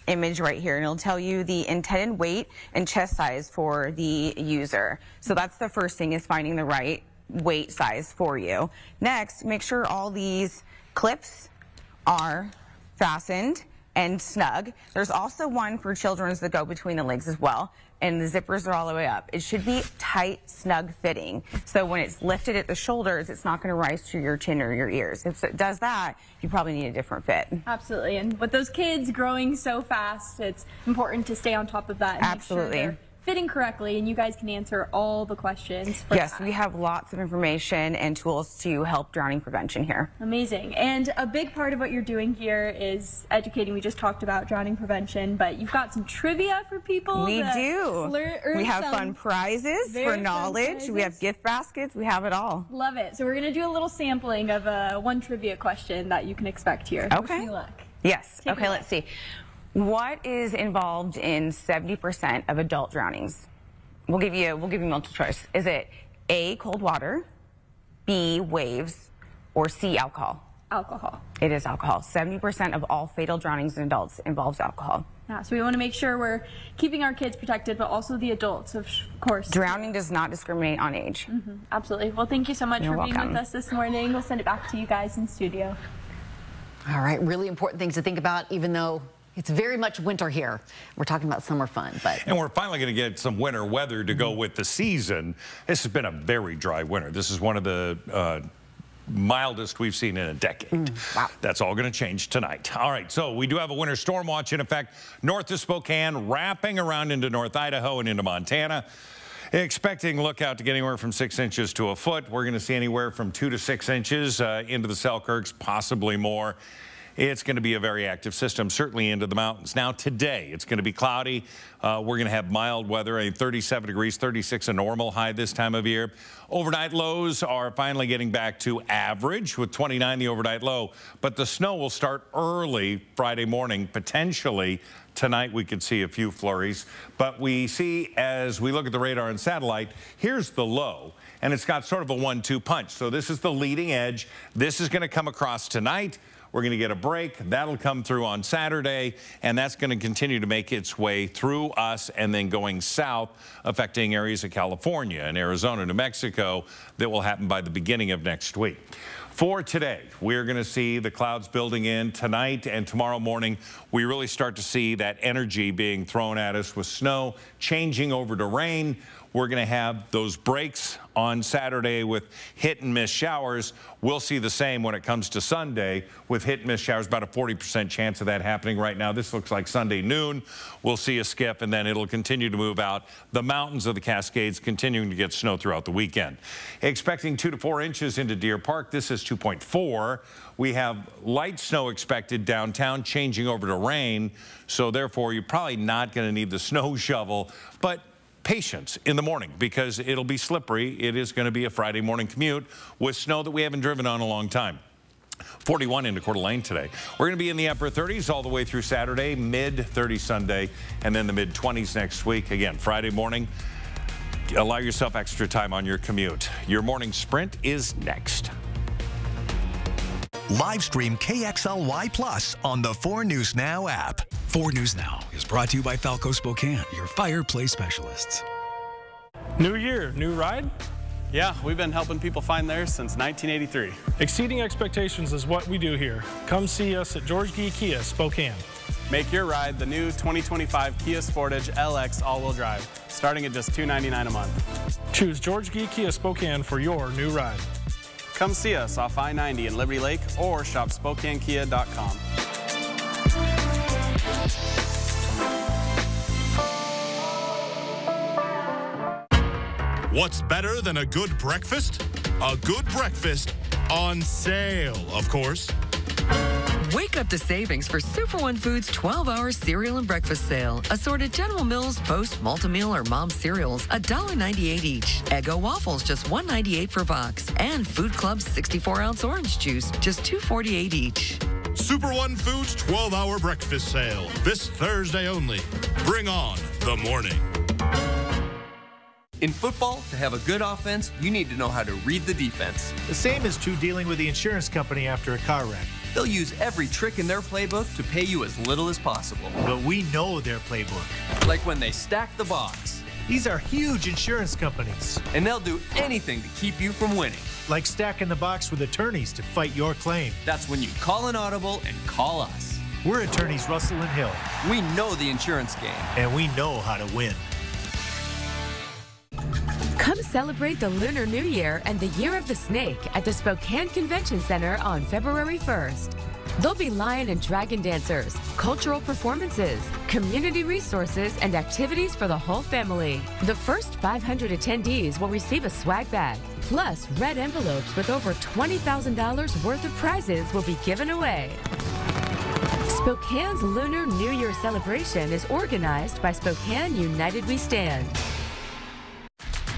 image right here, and it'll tell you the intended weight and chest size for the user. So that's the first thing, is finding the right weight size for you. Next, make sure all these clips are fastened and snug. There's also one for children's that go between the legs as well, and the zippers are all the way up. It should be tight, snug fitting. So when it's lifted at the shoulders, it's not going to rise to your chin or your ears. If it does that, you probably need a different fit. Absolutely. And with those kids growing so fast, it's important to stay on top of that and Absolutely. make sure they're fitting correctly, and you guys can answer all the questions for Yes, that. we have lots of information and tools to help drowning prevention here. Amazing. And a big part of what you're doing here is educating. We just talked about drowning prevention, but you've got some trivia for people. We do. We have fun prizes for knowledge. We have gift baskets. We have it all. Love it. So we're going to do a little sampling of one trivia question that you can expect here. Okay. Wish me luck. Yes. Take Okay, let's see. What is involved in 70% of adult drownings? We'll give you multiple choice. Is it A, cold water, B, waves, or C, alcohol? Alcohol. It is alcohol. 70% of all fatal drownings in adults involves alcohol. Yeah, so we want to make sure we're keeping our kids protected, but also the adults, of course. Drowning does not discriminate on age. Absolutely. Well, thank you so much You're for being welcome. with us this morning. We'll send it back to you guys in studio. All right, really important things to think about, even though it's very much winter here. We're talking about summer fun, but... And we're finally going to get some winter weather to go with the season. This has been a very dry winter. This is one of the mildest we've seen in a decade. Wow. That's all going to change tonight. All right, so we do have a winter storm watch in effect north of Spokane, wrapping around into North Idaho and into Montana. Expecting lookout to get anywhere from 6 inches to a foot. We're going to see anywhere from 2 to 6 inches into the Selkirks, possibly more. it's going to be a very active system, certainly into the mountains. Now today, it's going to be cloudy. We're going to have mild weather, 37 degrees, 36 a normal high this time of year. Overnight lows are finally getting back to average with 29 the overnight low, but the snow will start early Friday morning. Potentially tonight we could see a few flurries, but we see as we look at the radar and satellite, here's the low. And it's got sort of a 1-2 punch. So this is the leading edge. This is going to come across tonight. We're going to get a break. That'll come through on Saturday, and that's going to continue to make its way through us and then going south, affecting areas of California and Arizona, New Mexico. That will happen by the beginning of next week. For today, we're going to see the clouds building in tonight and tomorrow morning. We really start to see that energy being thrown at us with snow changing over to rain. We're going to have those breaks on Saturday with hit and miss showers. We'll see the same when it comes to Sunday with hit and miss showers, about a 40% chance of that happening right now. This looks like Sunday noon. We'll see a skip, and then it'll continue to move out. The mountains of the Cascades continuing to get snow throughout the weekend. Expecting 2 to 4 inches into Deer Park. This is 2.4. We have light snow expected downtown, changing over to rain. So therefore, you're probably not going to need the snow shovel, but patience in the morning because it'll be slippery. It is going to be a Friday morning commute with snow that we haven't driven on a long time. 41 into Coeur d'Alene today. We're going to be in the upper 30s all the way through Saturday, mid-30s Sunday, and then the mid-20s next week. Again, Friday morning. Allow yourself extra time on your commute. Your morning sprint is next. Live stream KXLY Plus on the 4 News Now app. 4 News Now is brought to you by Falco Spokane, your fireplace specialists. New year, new ride? Yeah, we've been helping people find theirs since 1983. Exceeding expectations is what we do here. Come see us at George Gee Kia, Spokane. Make your ride the new 2025 Kia Sportage LX all-wheel drive, starting at just $299 a month. Choose George Gee Kia, Spokane for your new ride. Come see us off I-90 in Liberty Lake or shop SpokaneKia.com. What's better than a good breakfast? A good breakfast on sale, of course. Wake up to savings for Super One Foods 12-hour cereal and breakfast sale. Assorted General Mills, Post, Multi-Meal, or Mom cereals, $1.98 each. Eggo waffles, just $1.98 per box. And Food Club's 64-ounce orange juice, just $2.48 each. Super One Foods 12-hour breakfast sale. This Thursday only. Bring on the morning. In football, to have a good offense, you need to know how to read the defense. The same is true dealing with the insurance company after a car wreck. They'll use every trick in their playbook to pay you as little as possible. But we know their playbook. Like when they stack the box. These are huge insurance companies. And they'll do anything to keep you from winning. Like stacking the box with attorneys to fight your claim. That's when you call an audible and call us. We're attorneys Russell and Hill. We know the insurance game. And we know how to win. Come celebrate the Lunar New Year and the Year of the Snake at the Spokane Convention Center on February 1st. There'll be lion and dragon dancers, cultural performances, community resources, and activities for the whole family. The first 500 attendees will receive a swag bag, plus red envelopes with over $20,000 worth of prizes will be given away. Spokane's Lunar New Year celebration is organized by Spokane United We Stand.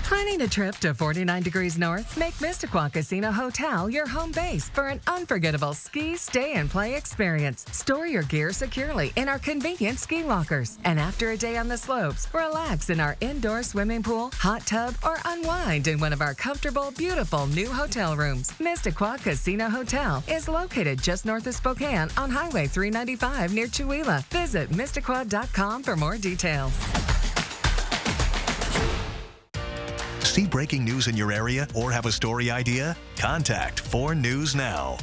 Planning a trip to 49 degrees north? Make Mistaqua Casino Hotel your home base for an unforgettable ski, stay, and play experience. Store your gear securely in our convenient ski lockers. And after a day on the slopes, relax in our indoor swimming pool, hot tub, or unwind in one of our comfortable, beautiful new hotel rooms. Mistaqua Casino Hotel is located just north of Spokane on Highway 395 near Chewelah. Visit Mistaqua.com for more details. See breaking news in your area or have a story idea? Contact 4 News Now.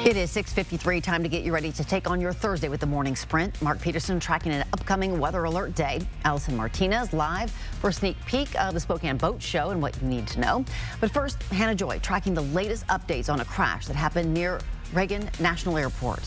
It is 6:53, time to get you ready to take on your Thursday with the morning sprint. Mark Peterson tracking an upcoming weather alert day. Allison Martinez live for a sneak peek of the Spokane Boat Show and what you need to know. But first, Hannah Joy tracking the latest updates on a crash that happened near Reagan National Airport.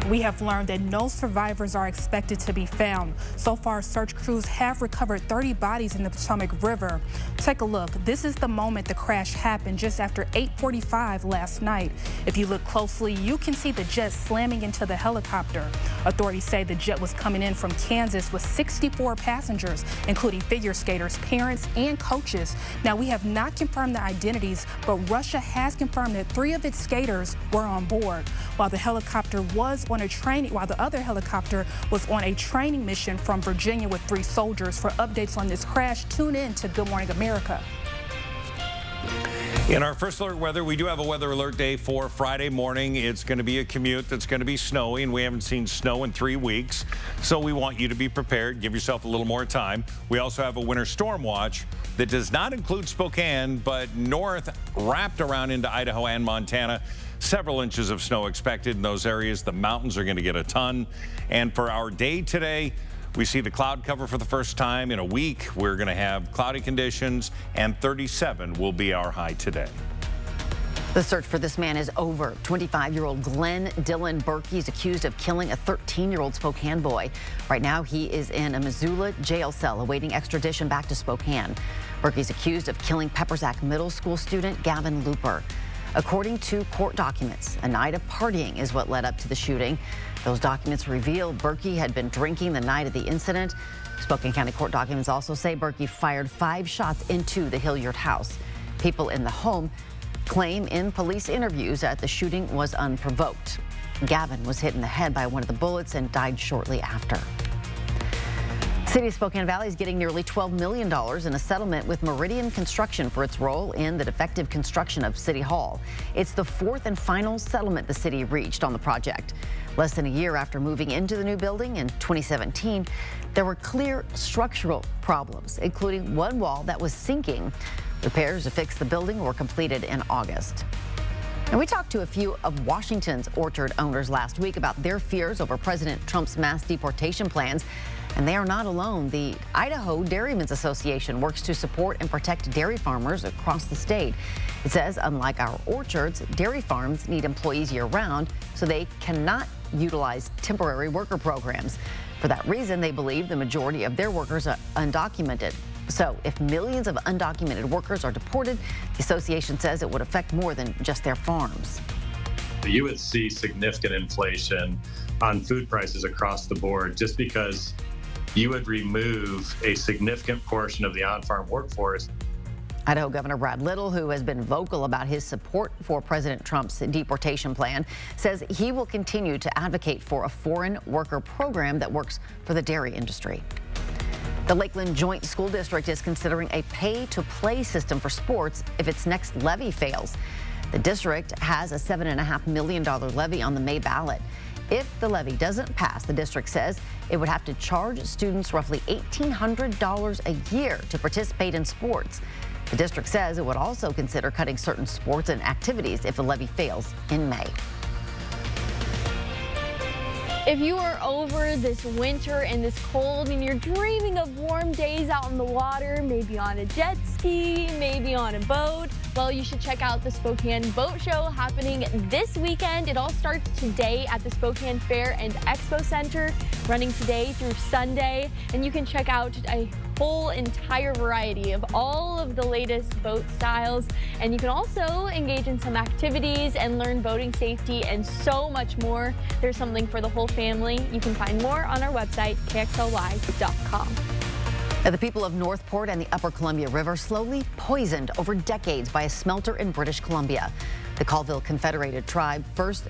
We have learned that no survivors are expected to be found. So far, search crews have recovered 30 bodies in the Potomac River. Take a look. This is the moment the crash happened just after 8:45 last night. If you look closely, you can see the jet slamming into the helicopter. Authorities say the jet was coming in from Kansas with 64 passengers, including figure skaters, parents, and coaches. Now, we have not confirmed the identities, but Russia has confirmed that 3 of its skaters were on board. While the other helicopter was on a training mission from Virginia with 3 soldiers. For updates on this crash, tune in to Good Morning America. In our first alert weather, we do have a weather alert day for Friday morning. It's going to be a commute that's going to be snowy, and we haven't seen snow in 3 weeks. So we want you to be prepared. Give yourself a little more time. We also have a winter storm watch that does not include Spokane, but north wrapped around into Idaho and Montana. Several inches of snow expected in those areas. The mountains are going to get a ton. And for our day today, we see the cloud cover for the first time in a week. We're going to have cloudy conditions, and 37 will be our high today. The search for this man is over. 25-year-old Glenn Dillon Berkey is accused of killing a 13-year-old Spokane boy. Right now, he is in a Missoula jail cell awaiting extradition back to Spokane. Berkey's accused of killing Peppersack Middle School student Gavin Looper. According to court documents, a night of partying is what led up to the shooting. Those documents reveal Berkey had been drinking the night of the incident. Spokane County court documents also say Berkey fired 5 shots into the Hilliard house. People in the home claim in police interviews that the shooting was unprovoked. Gavin was hit in the head by one of the bullets and died shortly after. City of Spokane Valley is getting nearly $12 million in a settlement with Meridian Construction for its role in the defective construction of City Hall. It's the 4th and final settlement the city reached on the project. Less than a year after moving into the new building in 2017, there were clear structural problems, including one wall that was sinking. Repairs to fix the building were completed in August. And we talked to a few of Washington's orchard owners last week about their fears over President Trump's mass deportation plans. And they are not alone. The Idaho Dairymen's Association works to support and protect dairy farmers across the state. It says, unlike our orchards, dairy farms need employees year-round, so they cannot utilize temporary worker programs. For that reason, they believe the majority of their workers are undocumented. So if millions of undocumented workers are deported, the association says it would affect more than just their farms. You would see significant inflation on food prices across the board just because you would remove a significant portion of the on-farm workforce. Idaho Governor Brad Little, who has been vocal about his support for President Trump's deportation plan, says he will continue to advocate for a foreign worker program that works for the dairy industry. The Lakeland Joint School District is considering a pay-to-play system for sports if its next levy fails. The district has a $7.5 million levy on the May ballot. If the levy doesn't pass, the district says it would have to charge students roughly $1,800 a year to participate in sports. The district says it would also consider cutting certain sports and activities if the levy fails in May. If you are over this winter and this cold and you're dreaming of warm days out on the water, maybe on a jet ski, maybe on a boat, well, you should check out the Spokane Boat Show happening this weekend. It all starts today at the Spokane Fair and Expo Center, running today through Sunday. And you can check out a whole entire variety of all of the latest boat styles. And you can also engage in some activities and learn boating safety and so much more. There's something for the whole family. You can find more on our website, kxly.com. Now, the people of Northport and the Upper Columbia River slowly poisoned over decades by a smelter in British Columbia. The Colville Confederated Tribe first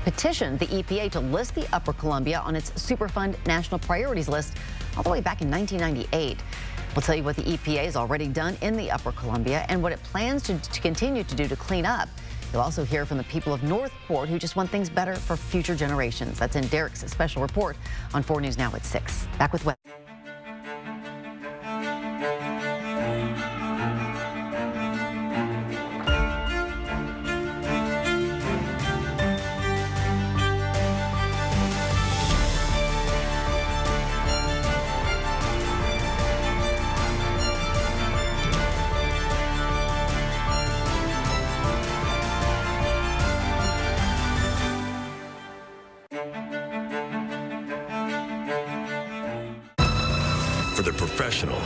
petitioned the EPA to list the Upper Columbia on its Superfund National Priorities List all the way back in 1998. We'll tell you what the EPA has already done in the Upper Columbia and what it plans to continue to do to clean up. You'll also hear from the people of Northport who just want things better for future generations. That's in Derek's special report on 4 News Now at 6. Back with weather. For the professional,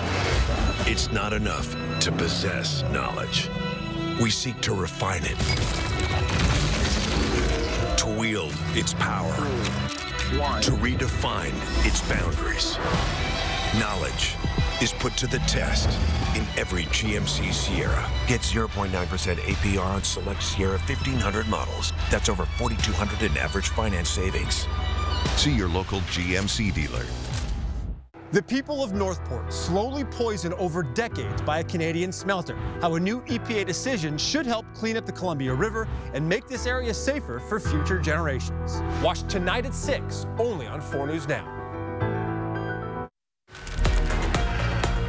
it's not enough to possess knowledge. We seek to refine it, to wield its power, to redefine its boundaries. Knowledge is put to the test in every GMC Sierra. Get 0.9% APR on select Sierra 1500 models. That's over $4,200 in average finance savings. See your local GMC dealer. The people of Northport slowly poisoned over decades by a Canadian smelter. How a new EPA decision should help clean up the Columbia River and make this area safer for future generations. Watch tonight at 6, only on 4 News Now.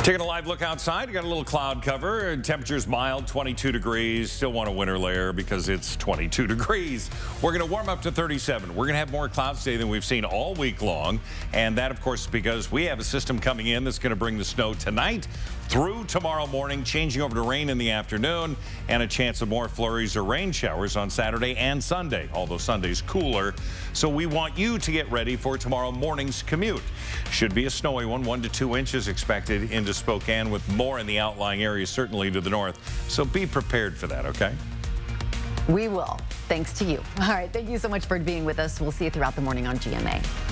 Taking a live look outside, got a little cloud cover. Temperature's mild, 22 degrees. Still want a winter layer because it's 22 degrees. We're going to warm up to 37. We're going to have more clouds today than we've seen all week long. And that, of course, is because we have a system coming in that's going to bring the snow tonight through tomorrow morning, changing over to rain in the afternoon, and a chance of more flurries or rain showers on Saturday and Sunday, although Sunday's cooler. So we want you to get ready for tomorrow morning's commute. Should be a snowy one, 1 to 2 inches expected into Spokane, with more in the outlying areas, certainly to the north. So be prepared for that, okay? We will, thanks to you. All right, thank you so much for being with us. We'll see you throughout the morning on GMA.